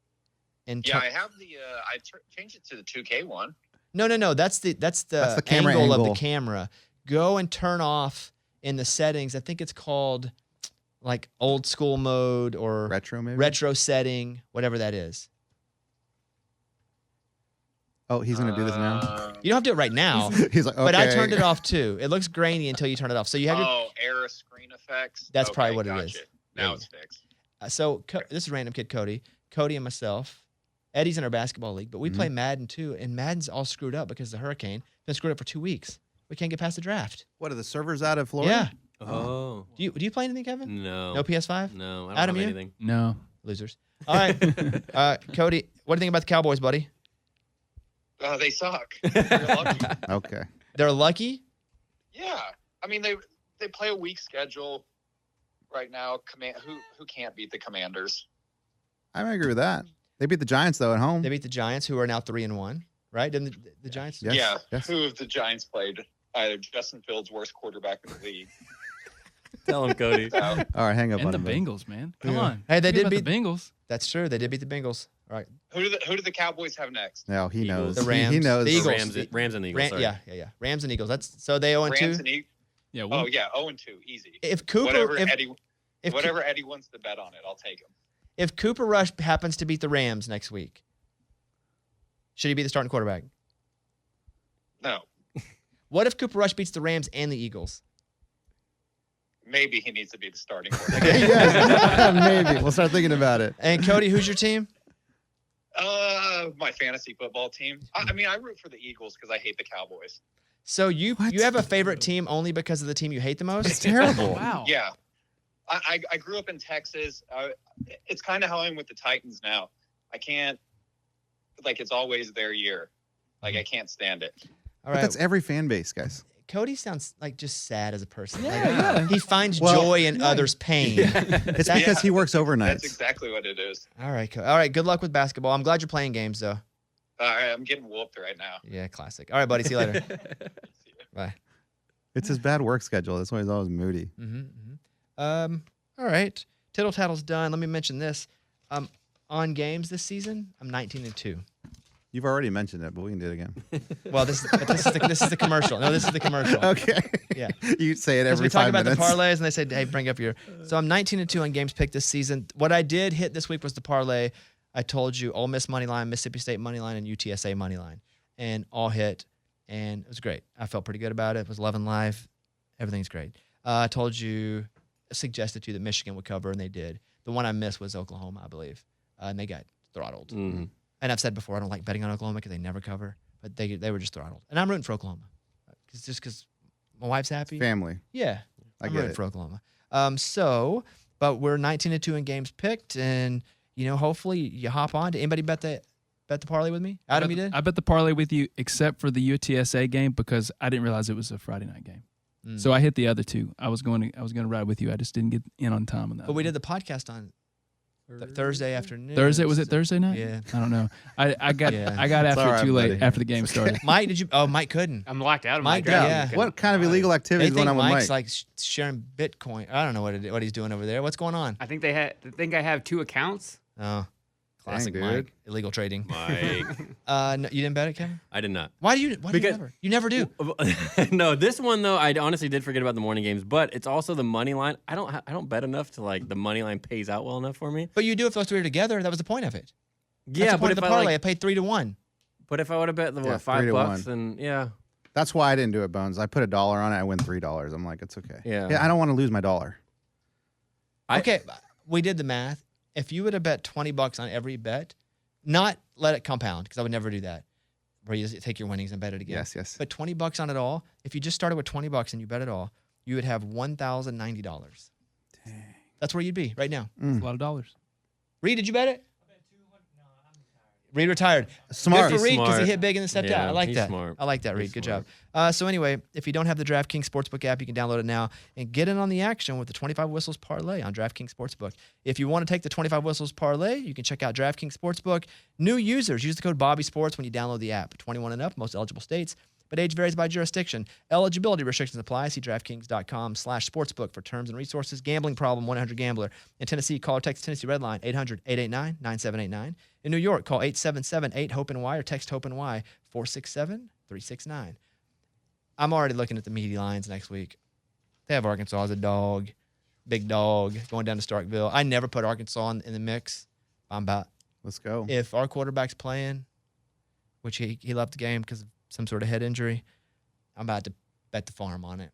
and Yeah, I have the. I changed it to the 2K one. No. That's the the camera angle of angle. the camera. Go and turn off in the settings. I think it's called like old school mode or Retro, maybe? retro setting, whatever that is. Oh, he's going to do this now? You don't have to do it right now. He's like, okay. But I turned it off too. It looks grainy until you turn it off. So you have your. Oh, error screen effects. That's Okay, probably what it gotcha. is. Now it's fixed. This is random kid Cody and myself. Eddie's in our basketball league, but we play Madden too, and Madden's all screwed up because of the hurricane. Been screwed up for 2 weeks. We can't get past the draft. What, are the servers out of Florida? Yeah. Oh. Do you play anything, Kevin? No. No PS5? No, I don't Adam, have you? anything. No. Losers. All right. Cody, what do you think about the Cowboys, buddy? They suck. They're lucky. Okay. They're lucky. Yeah, I mean they play a weak schedule right now. Who can't beat the Commanders? I might agree with that. They beat the Giants, though, at home. They beat the Giants, who are now 3-1, right? Didn't the Giants? Yes, Yeah. yes. Who have the Giants played? Either Justin Fields, worst quarterback in the league. Tell him, Cody. So, All right, hang up And on the him, buddy. Bengals, man. Come on. Hey, they Forget did about the Bengals. That's true. They did beat the Bengals. All right. who do the Cowboys have next? No, he knows. Eagles. The He- Rams. He knows. The Eagles. Rams and the Eagles. sorry. Yeah. Rams and Eagles. That's so they 0-2. Rams and Eagles. Yeah. Oh Well, yeah, 0-2, easy. If Cooper, Whatever if, Eddie, if, whatever Eddie wants to bet on it, I'll take him. if Cooper Rush happens to beat the Rams next week, should he be the starting quarterback? No, What if Cooper Rush beats the Rams and the Eagles? maybe he needs to be the starting quarterback. Yes. Maybe. We'll start thinking about it. And Cody, who's your team? My fantasy football team. I mean, I root for the Eagles because I hate the Cowboys. So you What? have a favorite team only because of the team you hate the It's most? terrible. wow. Yeah, I grew up in Texas. It's kind of how I'm with the Titans now. I can't, like, it's always their year. Like, I can't stand it. All But right. that's every fan base, guys. Cody sounds like just sad as a person. Yeah, Like, yeah. He finds Well, joy in others' pain. It's That- because he works That's overnights. exactly what it is. All right. All right. Good luck with basketball. I'm glad you're playing games, though. All right, I'm getting whooped right now. Yeah, classic. All right, buddy. See you later. Bye. It's his bad work schedule. That's why he's always moody. All right. Tittle tattle's done. Let me mention this. On games this season, I'm 19-2. You've already mentioned it, but we can do it again. Well, this is the commercial. No, this is the commercial. Okay. Yeah. You say it Because every we talk 5 about minutes. the parlays, and they said, "Hey, bring up your." So I'm 19-2 on games picked this season. What I did hit this week was the parlay. I told you Ole Miss money line, Mississippi State money line, and UTSA money line, and all hit, and it was great. I felt pretty good about it. It was 11 live. Everything's great. I told you, suggested to you that Michigan would cover, and they did. The one I missed was Oklahoma, I believe, and they got throttled. Mm-hmm. And I've said before, I don't like betting on Oklahoma because they never cover, but they were just throttled. And I'm rooting for Oklahoma, because my wife's happy. Family. Yeah, I I'm get rooting it. for Oklahoma. But we're 19-2 in games picked, and hopefully you hop on. Did anybody bet the parlay with me? Adam, you did? I bet the parlay with you, except for the UTSA game, because I didn't realize it was a Friday night game. So I hit the other two. I was going to ride with you. I just didn't get in on time on that. But we did the podcast on Thursday afternoon. Thursday, was it Thursday night? Yeah. I don't know. I got Yeah. I got It's after all it too right, late buddy. after the game started. Mike, did you? Oh, Mike couldn't. I'm locked out of Mike, my draft. yeah. What kind of illegal They activity is think going on with Mike's Mike? like sharing Bitcoin. I don't know what he's doing over there. What's going on? I think they think I have 2 accounts. Oh, classic dude. Mike. Illegal trading. Mike. No, you didn't bet it, Kevin? I did not. Why do you never? You never do. No, this one though, I honestly did forget about the morning games, but it's also the money line. I don't bet enough to like the money line pays out well enough for me. But you do if those three are together. That was the point of it. That's Yeah, the but point if of the I parlay. like, I paid 3-1. but if I would have bet the Yeah, $5, 3-1. then yeah, That's why I didn't do it, Bones. I put $1 on it. I win $3. I'm like, it's okay. Yeah. I don't want to lose my dollar. Okay, we did the math. If you would have bet $20 on every bet, not let it compound, because I would never do that, where you just take your winnings and bet it again. Yes. But $20 on it all. If you just started with $20 and you bet it all, you would have $1,090. Dang. That's where you'd be right now. It's a lot of dollars. Reed, did you bet it? Reed retired. Smart. Good for Reed because he Smart. hit big and then stepped out. Yeah, I like he's that. smart. I like that, Reed. He's Good smart. job. So anyway, if you don't have the DraftKings Sportsbook app, you can download it now and get in on the action with the 25 Whistles Parlay on DraftKings Sportsbook. If you want to take the 25 Whistles Parlay, you can check out DraftKings Sportsbook. New users, use the code BobbySports when you download the app. 21 and up, most eligible states, but age varies by jurisdiction. Eligibility restrictions apply. See DraftKings.com/sportsbook for terms and resources. Gambling problem, 1-800-GAMBLER. In Tennessee, call or text Tennessee REDLINE, 800-889-9789. In New York, call 877-8-HOPENY or text HOPENY 467-369. I'm already looking at the meaty lines next week. They have Arkansas as a dog, big dog, going down to Starkville. I never put Arkansas in the mix. I'm about, Let's go. if our quarterback's playing, which he left the game because of some sort of head injury, I'm about to bet the farm on it.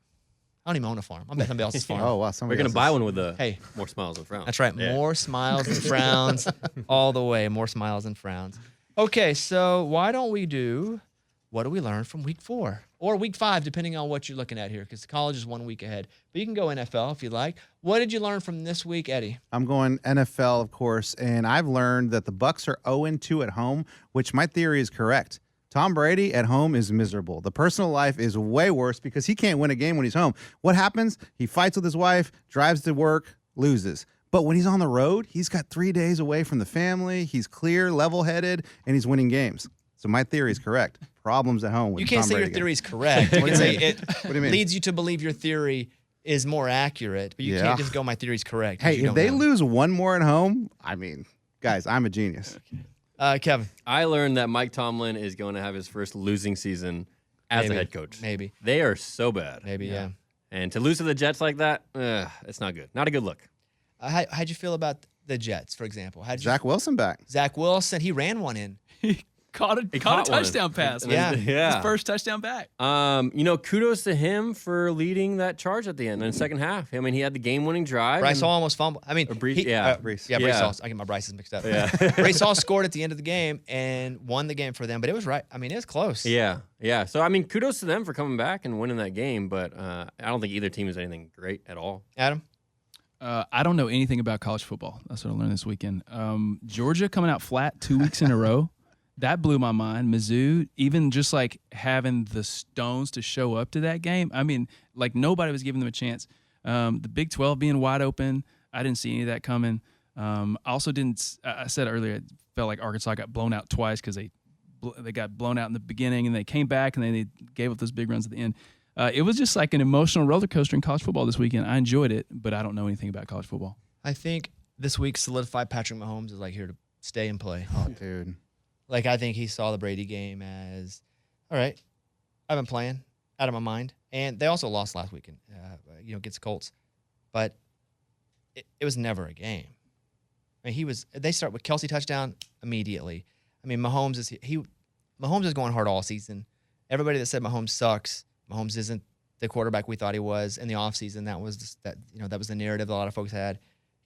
I don't even own a farm. I'm betting somebody else's farm. Oh, wow. we're somebody gonna else's. buy one with the Hey. more smiles and frowns. That's right. Yeah. More smiles and frowns all the way. More smiles and frowns. Okay, so why don't we do what do we learn from week 4 or week 5, depending on what you're looking at here, because college is 1 week ahead. But you can go NFL if you like. What did you learn from this week, Eddie? I'm going NFL, of course, and I've learned that the Bucs are 0-2 at home, which my theory is correct. Tom Brady at home is miserable. The personal life is way worse because he can't win a game when he's home. What happens? He fights with his wife, drives to work, loses. But when he's on the road, he's got 3 days away from the family. He's clear, level-headed, and he's winning games. So my theory is correct. Problems at home with You can't Tom say your Brady again. theory is correct. You can say it What do you mean? leads you to believe your theory is more accurate, but you Yeah. can't just go, my theory's correct. 'cause Hey, you if don't they know. lose one more at home, I mean, guys, I'm a genius. Kevin, I learned that Mike Tomlin is going to have his first losing season as Maybe. a head coach. Maybe. They are so bad. Maybe, yeah. And to lose to the Jets like that, it's not good. Not a good look. How'd you feel about the Jets, for example? How'd you Zach Wilson back. Zach Wilson, he ran one in. He caught a caught one. touchdown pass. Yeah. Yeah. His first touchdown back. Kudos to him for leading that charge at the end in the second half. I mean, he had the game-winning drive. Bryce and- Hall almost fumbled. I mean, Brees- he- yeah. Brees. Yeah, Brees Yeah. Hall. I get my Bryces mixed up. Yeah. Brees Hall scored at the end of the game and won the game for them, but it was right. I mean, it was close. Yeah. So, I mean, kudos to them for coming back and winning that game, but I don't think either team is anything great at all. Adam? I don't know anything about college football. That's what I learned this weekend. Georgia coming out flat 2 weeks in a row. That blew my mind. Mizzou, even just like having the stones to show up to that game. I mean, like nobody was giving them a chance. The Big 12 being wide open, I didn't see any of that coming. Also didn't. I said earlier, it felt like Arkansas got blown out twice because they got blown out in the beginning and they came back and then they gave up those big runs at the end. It was just like an emotional roller coaster in college football this weekend. I enjoyed it, but I don't know anything about college football. I think this week solidified Patrick Mahomes is like here to stay and play. Oh, dude. Like, I think he saw the Brady game as, all right, I've been playing out of my mind. And they also lost last weekend, against Colts. But it was never a game. I mean, they start with Kelsey touchdown immediately. I mean, Mahomes is going hard all season. Everybody that said Mahomes sucks, Mahomes isn't the quarterback we thought he was in the offseason. That was the narrative a lot of folks had.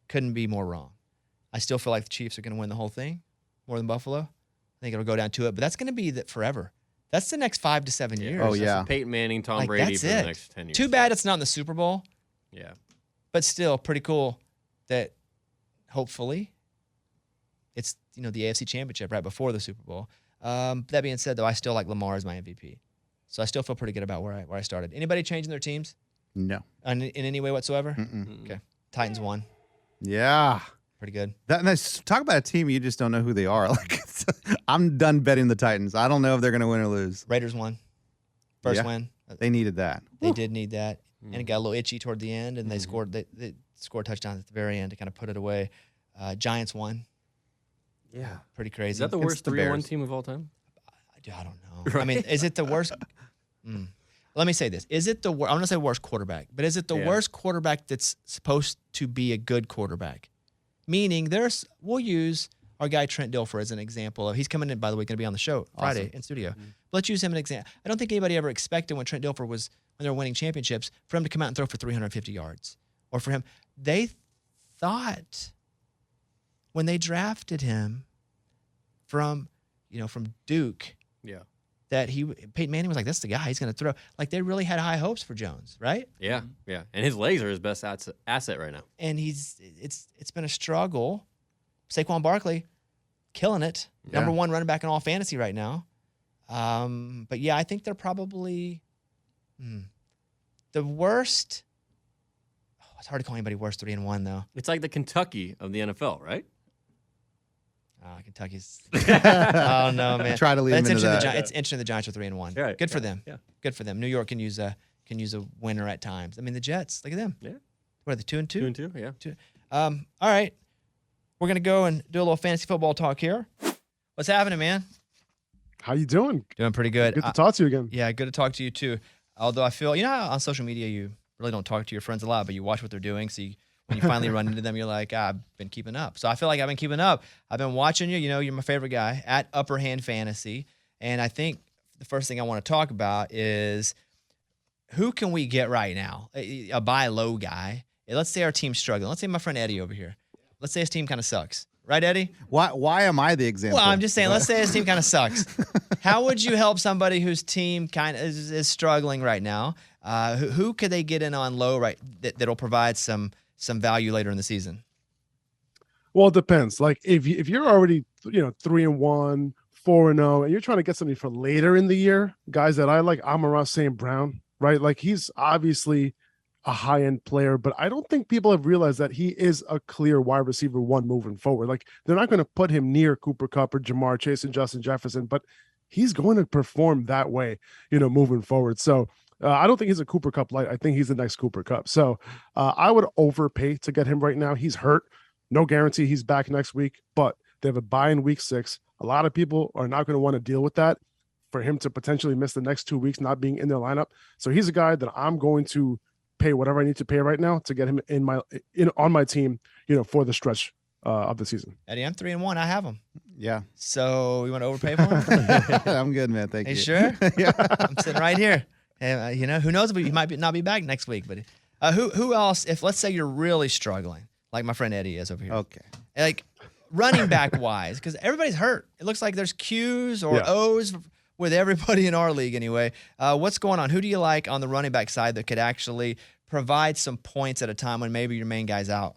Couldn't be more wrong. I still feel like the Chiefs are going to win the whole thing more than Buffalo. I think it'll go down to it, but that's going to be that forever. That's the next 5 to 7 years. Oh, yeah. Peyton Manning, Tom Like, Brady that's for the it. next 10 years. Too bad it's not in the Super Bowl, Yeah. but still pretty cool that hopefully it's, the AFC Championship right before the Super Bowl. That being said, though, I still like Lamar as my MVP. So I still feel pretty good about where I started. Anybody changing their teams No. in any way whatsoever? Mm-mm. Okay. Titans won. Yeah. Pretty good. Talk about a team you just don't know who they are. Like, I'm done betting the Titans. I don't know if they're going to win or lose. Raiders won. First Yeah. win. They needed that. They did need that. And it got a little itchy toward the end, and they scored touchdowns at the very end to kind of put it away. Giants won. Yeah. Pretty crazy. Is that the Against worst the 3-1 Bears. team of all time? I don't know. I mean, is it the worst? Let me say this. Is it the worst? I'm going to say worst quarterback, but is it the worst quarterback that's supposed to be a good quarterback? Meaning, we'll use our guy Trent Dilfer as an example. He's coming in, by the way, going to be on the show Friday in studio. But let's use him as an example. I don't think anybody ever expected when Trent Dilfer when they were winning championships, for him to come out and throw for 350 yards. Or for him, they thought when they drafted him from Duke, that Peyton Manning was like, that's the guy, he's going to throw. Like, they really had high hopes for Jones, right? Yeah, yeah. And his legs are his best asset right now. And it's been a struggle. Saquon Barkley, killing it. Yeah. Number 1 running back in all fantasy right now. But yeah, I think they're probably the worst. It's hard to call anybody worse 3-1 though. It's like the Kentucky of the NFL, right? Kentucky's. Oh no, man! Try to lead But them into that. It's interesting. The Giants are 3-1. Right, Good for yeah, them. yeah. Good for them. New York can use a winner at times. I mean, the Jets. Look at them. Yeah. What are they? 2-2. 2-2, yeah. All right, we're gonna go and do a little fantasy football talk here. What's happening, man? How you doing? Doing pretty good. Good to talk to you again. Yeah, good to talk to you too. Although I feel, how on social media you really don't talk to your friends a lot, but you watch what they're doing. So when you finally run into them, you're like, I've been keeping up. So I feel like I've been keeping up. I've been watching you. You're my favorite guy at Upper Hand Fantasy. And I think the first thing I want to talk about is who can we get right now? A buy low guy. Let's say our team's struggling. Let's say my friend Eddie over here. Let's say his team kind of sucks. Right, Eddie? Why am I the example? Well, I'm just saying, let's say his team kind of sucks. How would you help somebody whose team kind of is struggling right now? Who could they get in on low that'll provide some value later in the season? Well, it depends. Like if you're already 3-1, 4-0, and you're trying to get somebody for later in the year, guys that I like, Amon-Ra St. Brown, right? Like he's obviously a high-end player, but I don't think people have realized that he is a clear wide receiver 1 moving forward. Like they're not going to put him near Cooper Kupp or Jamar Chase and Justin Jefferson, but he's going to perform that way, moving forward. So I don't think he's a Cooper Kupp light. I think he's the next Cooper Kupp. So I would overpay to get him right now. He's hurt. No guarantee he's back next week, but they have a bye in week 6. A lot of people are not going to want to deal with that for him to potentially miss the next 2 weeks not being in their lineup. So he's a guy that I'm going to pay whatever I need to pay right now to get him on my team, for the stretch of the season. Eddie, I'm 3-1. I have him. Yeah. So you want to overpay for him? I'm good, man. Thank Are you. you sure? Yeah. I'm sitting right here. And, who knows? But he might not be back next week. But who else? If let's say you're really struggling, like my friend Eddie is over here. Okay. Like running back wise, because everybody's hurt. It looks like there's Q's or O's with everybody in our league anyway. What's going on? Who do you like on the running back side that could actually provide some points at a time when maybe your main guy's out?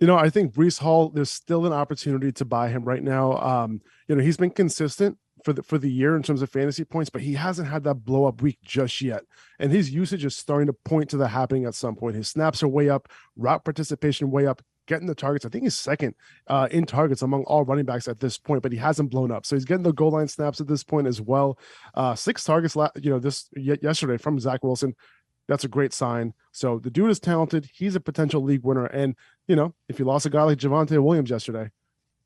I think Breece Hall, there's still an opportunity to buy him right now. He's been consistent for the year in terms of fantasy points, but he hasn't had that blow up week just yet. And his usage is starting to point to that happening at some point. His snaps are way up, route participation way up, getting the targets. I think he's second in targets among all running backs at this point, but he hasn't blown up. So he's getting the goal line snaps at this point as well. 6 targets, yesterday from Zach Wilson. That's a great sign. So the dude is talented. He's a potential league winner. And, if you lost a guy like Javonte Williams yesterday,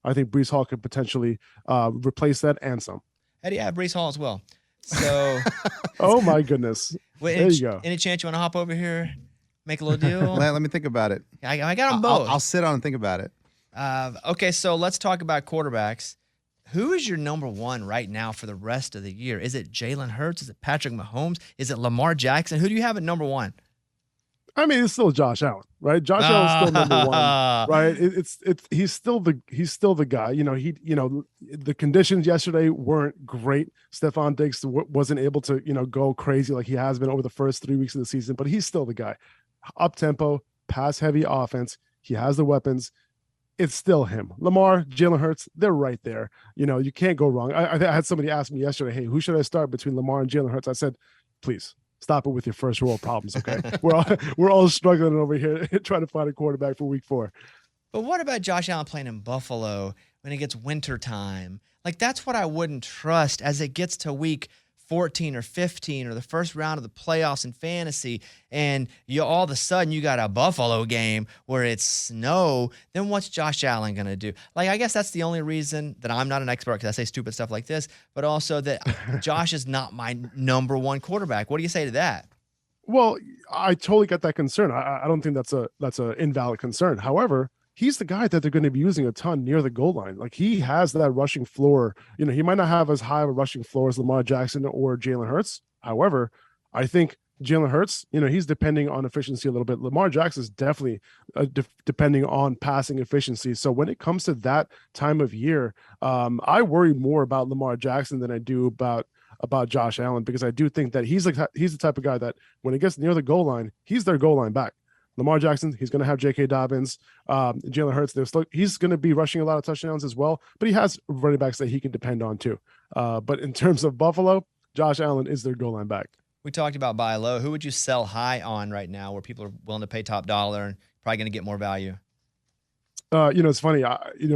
I think Brees Hall could potentially replace that and some. Eddie, I have Brees Hall as well. So, Oh my goodness. wait, There any, you go. any chance you want to hop over here, make a little deal? Let me think about it. I got them I'll, both. I'll sit on and think about it. Okay, so let's talk about quarterbacks. Who is your number one right now for the rest of the year? Is it Jalen Hurts? Is it Patrick Mahomes? Is it Lamar Jackson? Who do you have at number one? I mean, it's still Josh Allen, right? Josh Allen's still number one, right? He's still the guy. The conditions yesterday weren't great. Stephon Diggs wasn't able to, go crazy like he has been over the first 3 weeks of the season, but he's still the guy. Up tempo, pass heavy offense. He has the weapons. It's still him. Lamar, Jalen Hurts, they're right there. You can't go wrong. I had somebody ask me yesterday, hey, who should I start between Lamar and Jalen Hurts? I said, please stop it with your first world problems, okay? we're all struggling over here trying to find a quarterback for week 4. But what about Josh Allen playing in Buffalo when it gets winter time? Like, that's what I wouldn't trust as it gets to week 14 or 15 or the first round of the playoffs in fantasy, and all of a sudden you got a Buffalo game where it's snow. Then what's Josh Allen going to do? Like, I guess that's the only reason that I'm not an expert, because I say stupid stuff like this, but also that Josh is not my number one quarterback. What do you say to that? Well, I totally get that concern. I don't think that's a invalid concern. However, he's the guy that they're going to be using a ton near the goal line. Like, he has that rushing floor. He might not have as high of a rushing floor as Lamar Jackson or Jalen Hurts. However, I think Jalen Hurts, he's depending on efficiency a little bit. Lamar Jackson is definitely depending on passing efficiency. So when it comes to that time of year, I worry more about Lamar Jackson than I do about Josh Allen, because I do think that he's the type of guy that when it gets near the goal line, he's their goal line back. Lamar Jackson, he's going to have J.K. Dobbins. Jalen Hurts, he's going to be rushing a lot of touchdowns as well, but he has running backs that he can depend on too. But in terms of Buffalo, Josh Allen is their goal line back. We talked about buy low. Who would you sell high on right now where people are willing to pay top dollar and probably going to get more value? It's funny.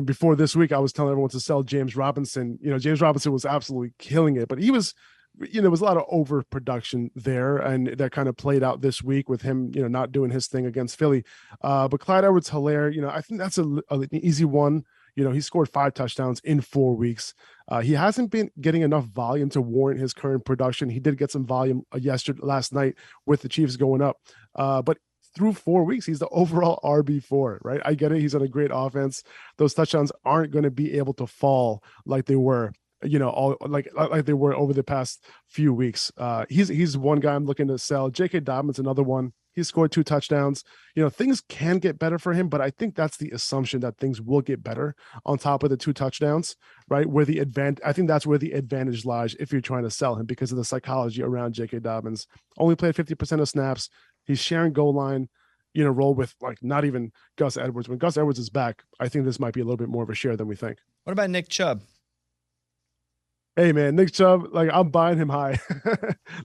Before this week, I was telling everyone to sell James Robinson. James Robinson was absolutely killing it, but he was – there was a lot of overproduction there, and that kind of played out this week with him, not doing his thing against Philly. But Clyde Edwards-Helaire, I think that's an easy one. He scored 5 touchdowns in 4 weeks. He hasn't been getting enough volume to warrant his current production. He did get some volume last night with the Chiefs going up. But through 4 weeks, he's the overall RB4, right? I get it. He's on a great offense. Those touchdowns aren't going to be able to fall like they were all like they were over the past few weeks. He's one guy I'm looking to sell. J.K. Dobbins, another one. He scored 2 touchdowns. Things can get better for him, but I think that's the assumption that things will get better on top of the 2 touchdowns, right? I think that's where the advantage lies if you're trying to sell him, because of the psychology around J.K. Dobbins. Only played 50% of snaps. He's sharing goal line, role with not even Gus Edwards. When Gus Edwards is back, I think this might be a little bit more of a share than we think. What about Nick Chubb? Hey man, Nick Chubb, I'm buying him high.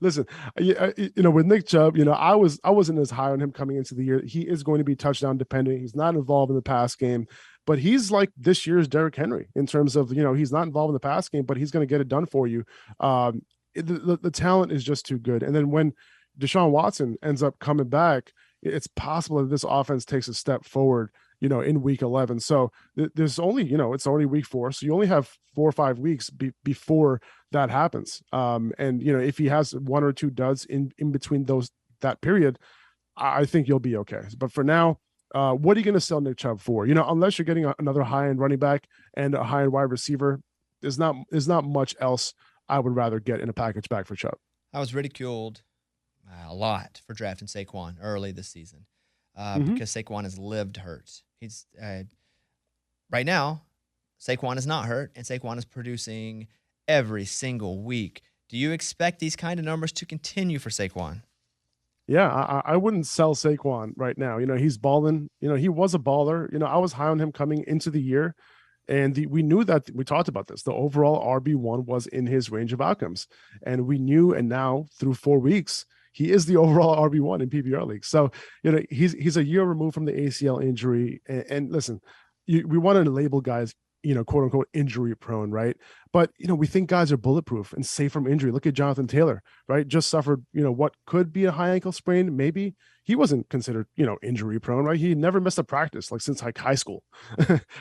Listen, with Nick Chubb, I wasn't as high on him coming into the year. He is going to be touchdown dependent. He's not involved in the pass game, but he's like this year's Derrick Henry in terms of, he's not involved in the pass game, but he's going to get it done for you. The talent is just too good. And then when Deshaun Watson ends up coming back, it's possible that this offense takes a step forward, in week 11. So there's only, it's already week 4. So you only have 4 or 5 weeks before that happens. And, if he has 1 or 2 duds in between that period, I think you'll be okay. But for now, what are you going to sell Nick Chubb for? Unless you're getting another high-end running back and a high-end wide receiver, there's not much else I would rather get in a package back for Chubb. I was ridiculed a lot for drafting Saquon early this season because Saquon has lived hurt. He's right now, Saquon is not hurt, and Saquon is producing every single week. Do you expect these kind of numbers to continue for Saquon? Yeah, I wouldn't sell Saquon right now. He's balling. He was a baller. I was high on him coming into the year, and we knew that. We talked about this. The overall RB1 was in his range of outcomes, and we knew. And now through 4 weeks, he is the overall RB1 in PPR leagues. So, he's a year removed from the ACL injury. And listen, we want to label guys, quote unquote injury prone, right? But we think guys are bulletproof and safe from injury. Look at Jonathan Taylor, right? Just suffered, what could be a high ankle sprain. Maybe he wasn't considered, injury prone, right? He never missed a practice since high school.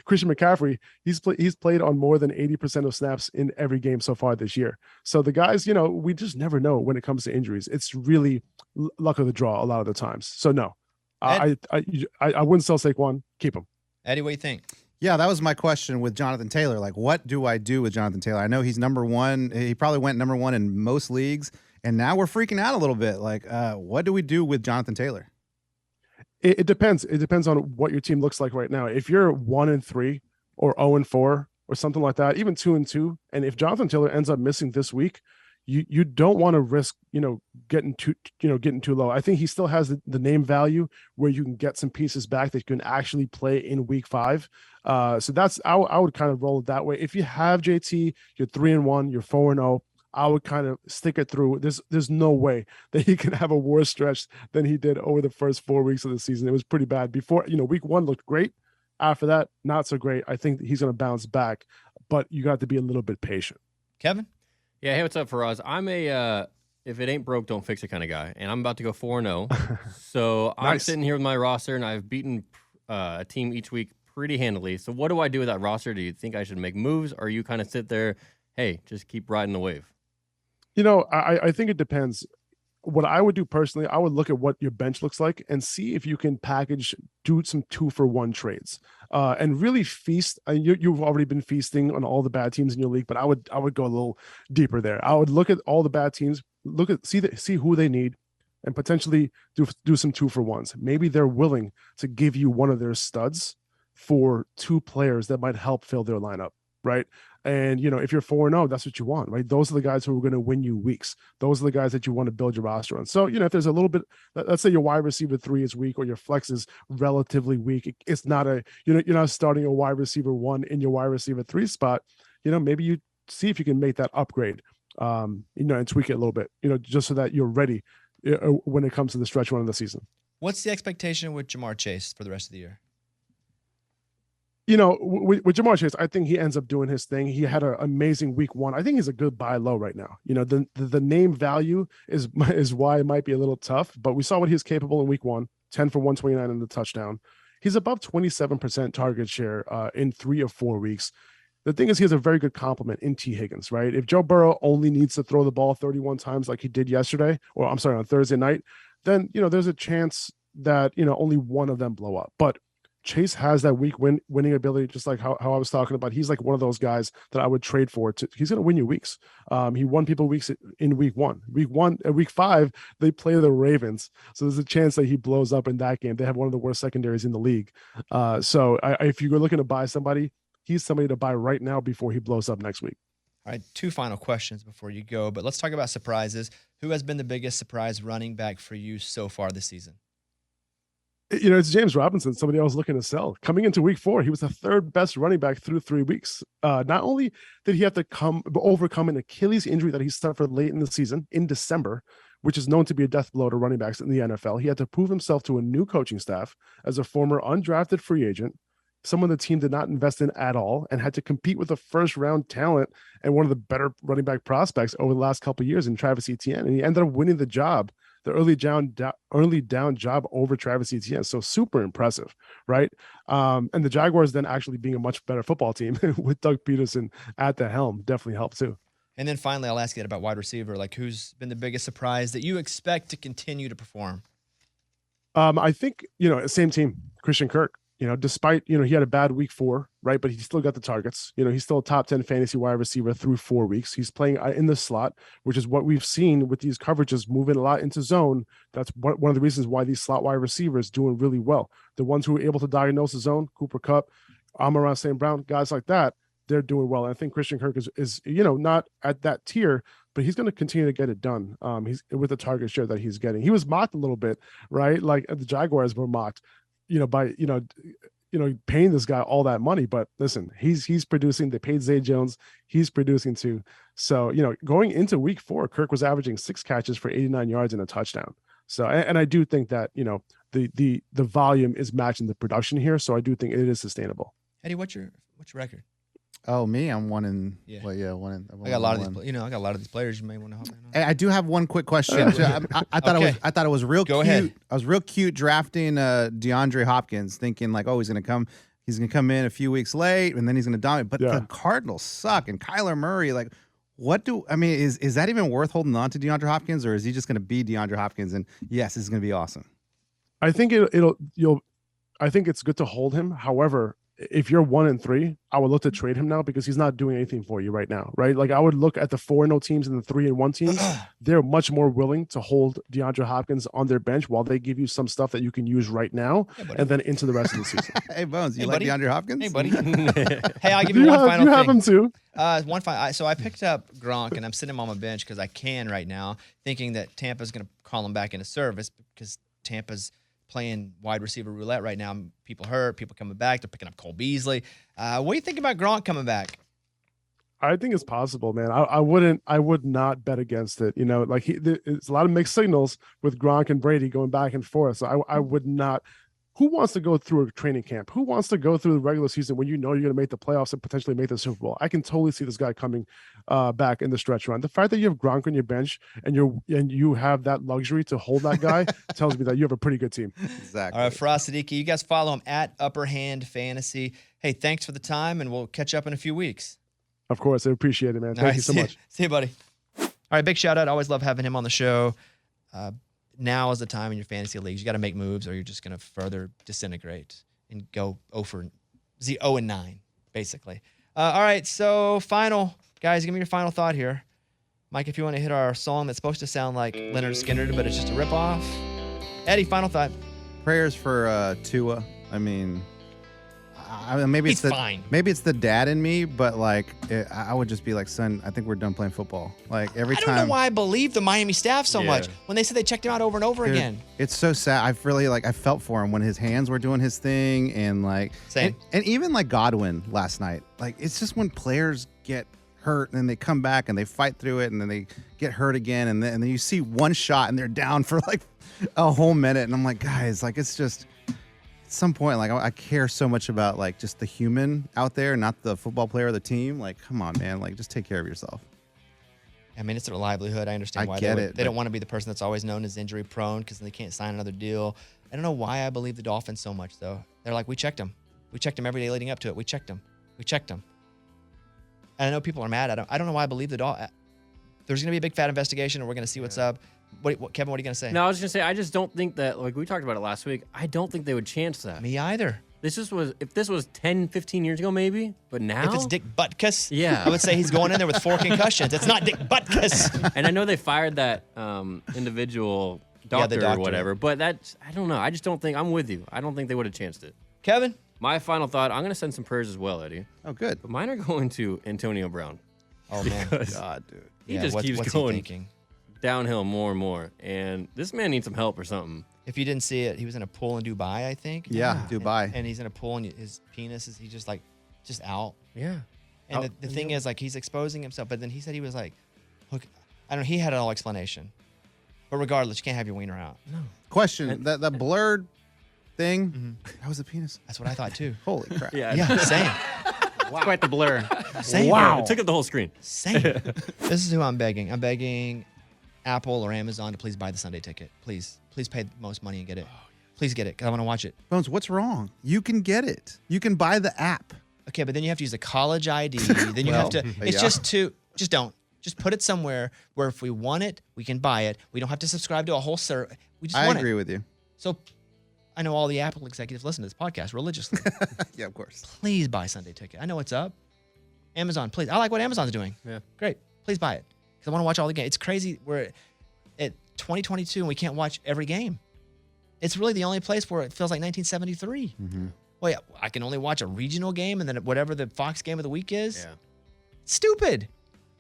Christian McCaffrey, he's played on more than 80% of snaps in every game so far this year. So the guys, we just never know when it comes to injuries. It's really luck of the draw a lot of the times. So no, I wouldn't sell Saquon. Keep him. Eddie, what do you think? Yeah, that was my question with Jonathan Taylor. What do I do with Jonathan Taylor? I know he's number one. He probably went number one in most leagues, and now we're freaking out a little bit. What do we do with Jonathan Taylor? It depends. It depends on what your team looks like right now. If you're 1-3 or 0-4 or something like that, even 2-2, and if Jonathan Taylor ends up missing this week, you don't want to risk getting too low. I think he still has the name value where you can get some pieces back that you can actually play in week 5. So that's I would kind of roll it that way. If you have JT, you're 3-1, you're 4-0. I would kind of stick it through. There's no way that he can have a worse stretch than he did over the first 4 weeks of the season. It was pretty bad. Before, week 1 looked great. After that, not so great. I think he's going to bounce back, but you got to be a little bit patient. Kevin? Yeah, hey, what's up, Faraz? I'm a if it ain't broke, don't fix it kind of guy, and I'm about to go 4-0. So I'm Nice. sitting here with my roster, and I've beaten a team each week pretty handily. So what do I do with that roster? Do you think I should make moves, or you kind of sit there, hey, just keep riding the wave? I think it depends. What I would do personally, I would look at what your bench looks like and see if you can do some 2-for-1 trades, and really feast. You've already been feasting on all the bad teams in your league, but I would go a little deeper there. I would look at all the bad teams, see who they need, and potentially do some 2-for-1s. Maybe they're willing to give you one of their studs for 2 players that might help fill their lineup, right? And, if you're 4-0, that's what you want, right? Those are the guys who are going to win you weeks. Those are the guys that you want to build your roster on. So, if there's a little bit, let's say your wide receiver 3 is weak or your flex is relatively weak. It's not you're not starting a wide receiver 1 in your wide receiver 3 spot. Maybe you see if you can make that upgrade, and tweak it a little bit, just so that you're ready when it comes to the stretch run of the season. What's the expectation with Jamar Chase for the rest of the year? With Jamar Chase, I think he ends up doing his thing. He had an amazing week 1. I think he's a good buy low right now. The name value is why it might be a little tough, but we saw what he's capable in week 1, 10 for 129 and the touchdown. He's above 27% target share in 3 or 4 weeks. The thing is, he has a very good complement in T. Higgins, right? If Joe Burrow only needs to throw the ball 31 times like he did yesterday, or I'm sorry, on Thursday night, then, there's a chance that, only one of them blow up. But Chase has that week winning ability, just like how I was talking about. He's like one of those guys that I would trade for. He's going to win you weeks. He won people weeks in week 1. Week 5, they play the Ravens. So there's a chance that he blows up in that game. They have one of the worst secondaries in the league. So if you're looking to buy somebody, he's somebody to buy right now before he blows up next week. All right, 2 final questions before you go, but let's talk about surprises. Who has been the biggest surprise running back for you so far this season? It's James Robinson, somebody I was looking to sell. Coming into week 4, he was the 3rd best running back through 3 weeks. Not only did he have to overcome an Achilles injury that he suffered late in the season in December, which is known to be a death blow to running backs in the NFL, he had to prove himself to a new coaching staff as a former undrafted free agent, someone the team did not invest in at all, and had to compete with a first-round talent and one of the better running back prospects over the last couple of years in Travis Etienne, and he ended up winning the job. The early down job over Travis Etienne. So super impressive, right? And the Jaguars then actually being a much better football team with Doug Peterson at the helm definitely helped too. And then finally, I'll ask you that about wide receiver. Who's been the biggest surprise that you expect to continue to perform? I think, same team, Christian Kirk. Despite, he had a bad week 4, right? But he still got the targets. He's still a top 10 fantasy wide receiver through 4 weeks. He's playing in the slot, which is what we've seen with these coverages moving a lot into zone. That's one of the reasons why these slot wide receivers doing really well. The ones who are able to diagnose the zone, Cooper Kupp, Amon-Ra St. Brown, guys like that, they're doing well. And I think Christian Kirk is not at that tier, but he's going to continue to get it done. He's with the target share that he's getting. He was mocked a little bit, right? Like the Jaguars were mocked, by paying this guy all that money. But listen, he's producing. They paid Zay Jones. He's producing too. So, going into week 4, Kirk was averaging 6 catches for 89 yards and a touchdown. So, and I do think that, the volume is matching the production here. So I do think it is sustainable. Eddie, what's your record? Oh, me? I'm one in. Yeah. Well, yeah, one in. I got a lot of these. I got a lot of these players. You may want to hop in on. Hey, I do have one quick question. I thought Okay. I thought it was real Go cute. ahead. I was real cute drafting DeAndre Hopkins, thinking like, oh, he's gonna come in a few weeks late, and then he's gonna dominate. But Yeah. the Cardinals suck, and Kyler Murray, like, is that even worth holding on to DeAndre Hopkins, or is he just gonna be DeAndre Hopkins? And yes, this is gonna be awesome. I think I think it's good to hold him. However, if you're 1-3, I would look to trade him now because he's not doing anything for you right now, right? Like I would look at the 4-0 teams and the 3-1 teams. They're much more willing to hold DeAndre Hopkins on their bench while they give you some stuff that you can use right now and then into the rest of the season. Hey, Bones, you Hey, like buddy. DeAndre Hopkins? Hey, buddy. Hey, I'll give Do you you one have, final you have thing. him too? One final. So I picked up Gronk, and I'm sitting him on my bench because I can right now, thinking that Tampa's going to call him back into service because Tampa's playing wide receiver roulette right now. People hurt, people coming back. They're picking up Cole Beasley. What do you think about Gronk coming back? I think it's possible, man. I would not bet against it. Like it's a lot of mixed signals with Gronk and Brady going back and forth. So I would not. Who wants to go through a training camp? Who wants to go through the regular season when you know you're going to make the playoffs and potentially make the Super Bowl? I can totally see this guy coming back in the stretch run. The fact that you have Gronk on your bench and you have that luxury to hold that guy tells me that you have a pretty good team. Exactly. All right, Faraz Saddiqi, you guys follow him at Upper Hand Fantasy. Hey, thanks for the time, and we'll catch up in a few weeks. Of course, I appreciate it, man. All Thank right, you so see much. See you, buddy. All right, big shout out. Always love having him on the show. Now is the time in your fantasy leagues. You got to make moves, or you're just going to further disintegrate and go 0-9, basically. All right, so final, guys, give me your final thought here. Mike, if you want to hit our song that's supposed to sound like Leonard Skinner, but it's just a ripoff. Eddie, final thought. Prayers for Tua. I mean, maybe He's it's fine. Maybe it's the dad in me, but like I would just be like, son, I think we're done playing football. Like every I time. don't know why I believe the Miami staff so Yeah. much when they said they checked him out over and over Dude, again. It's so sad. I really I felt for him when his hands were doing his thing, and like Same. and even like Godwin last night. Like it's just when players get hurt and then they come back and they fight through it and then they get hurt again and then you see one shot and they're down for like a whole minute, and I'm like, guys, like it's just at some point, like I care so much about like just the human out there, not the football player or the team. Like, come on, man, like just take care of yourself. I mean, it's their livelihood. I understand I why get they it, don't but- want to be the person that's always known as injury prone because they can't sign another deal. I don't know why I believe the Dolphins so much, though. They're like, we checked him. We checked him every day leading up to it. We checked him. We checked him. And I know people are mad at him. I don't know why I believe the Dolphins. There's going to be a big fat investigation, and we're going to see what's up. Kevin, what are you going to say? No, I was going to say, I just don't think that, like we talked about it last week, I don't think they would chance that. Me either. If this was 10, 15 years ago, maybe, but now. If it's Dick Butkus, Yeah. I would say he's going in there with 4 concussions. It's not Dick Butkus. And I know they fired that individual Yeah, the doctor or doctor. whatever, but that's, I don't know. I just don't think, I'm with you. I don't think they would have chanced it. Kevin? My final thought, I'm going to send some prayers as well, Eddie. Oh, good. But mine are going to Antonio Brown. Oh, man. Because God, dude. he just keeps what's going he thinking? downhill more and more. And this man needs some help or something. If you didn't see it, he was in a pool in Dubai, I think. Yeah, Dubai. And he's in a pool, and his penis is just out. Yeah. And the thing is, like, he's exposing himself. But then he said he was like, look, I don't know. He had an all explanation. But regardless, you can't have your wiener out. Question: that blurred thing, that was a penis. That's what I thought too. Holy crap! Yeah, same. It's quite the blur. Same. Wow. It took up the whole screen. Same. This is who I'm begging. I'm begging Apple or Amazon to please buy the Sunday ticket. Please pay the most money and get it. Please get it because I want to watch it. Bones, what's wrong? You can get it. You can buy the app. Okay, but then you have to use a college ID. Then you have to. It's yeah. just don't. Just put it somewhere where if we want it, we can buy it. We don't have to subscribe to a whole service. We just I want agree it. with you. So I know all the Apple executives listen to this podcast religiously. Yeah, of course. Please buy Sunday ticket. I know what's up. Amazon, please. I like what Amazon's doing. Yeah. Great. Please buy it because I want to watch all the games. It's crazy. We're at 2022 and we can't watch every game. It's really the only place where it feels like 1973. Well, yeah, I can only watch a regional game and then whatever the Fox game of the week is. Yeah. Stupid.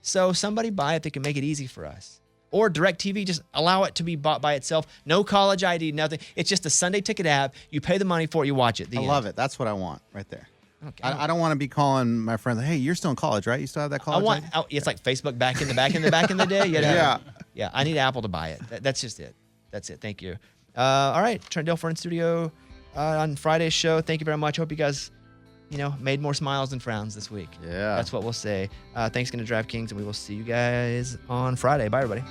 So somebody buy it that can make it easy for us. Or DirecTV, just allow it to be bought by itself. No college ID, nothing. It's just a Sunday ticket app. You pay the money for it, you watch it. I love it. That's what I want right there. Okay. I don't want to be calling my friends. Hey, you're still in college, right? You still have that college? ID? It's like Facebook back in the day. Yeah. I need Apple to buy it. That's just it. That's it. Thank you. All right, Trent Dilfer in studio on Friday's show. Thank you very much. Hope you guys made more smiles than frowns this week. Yeah. That's what we'll say. Thanks again to DraftKings, and we will see you guys on Friday. Bye, everybody.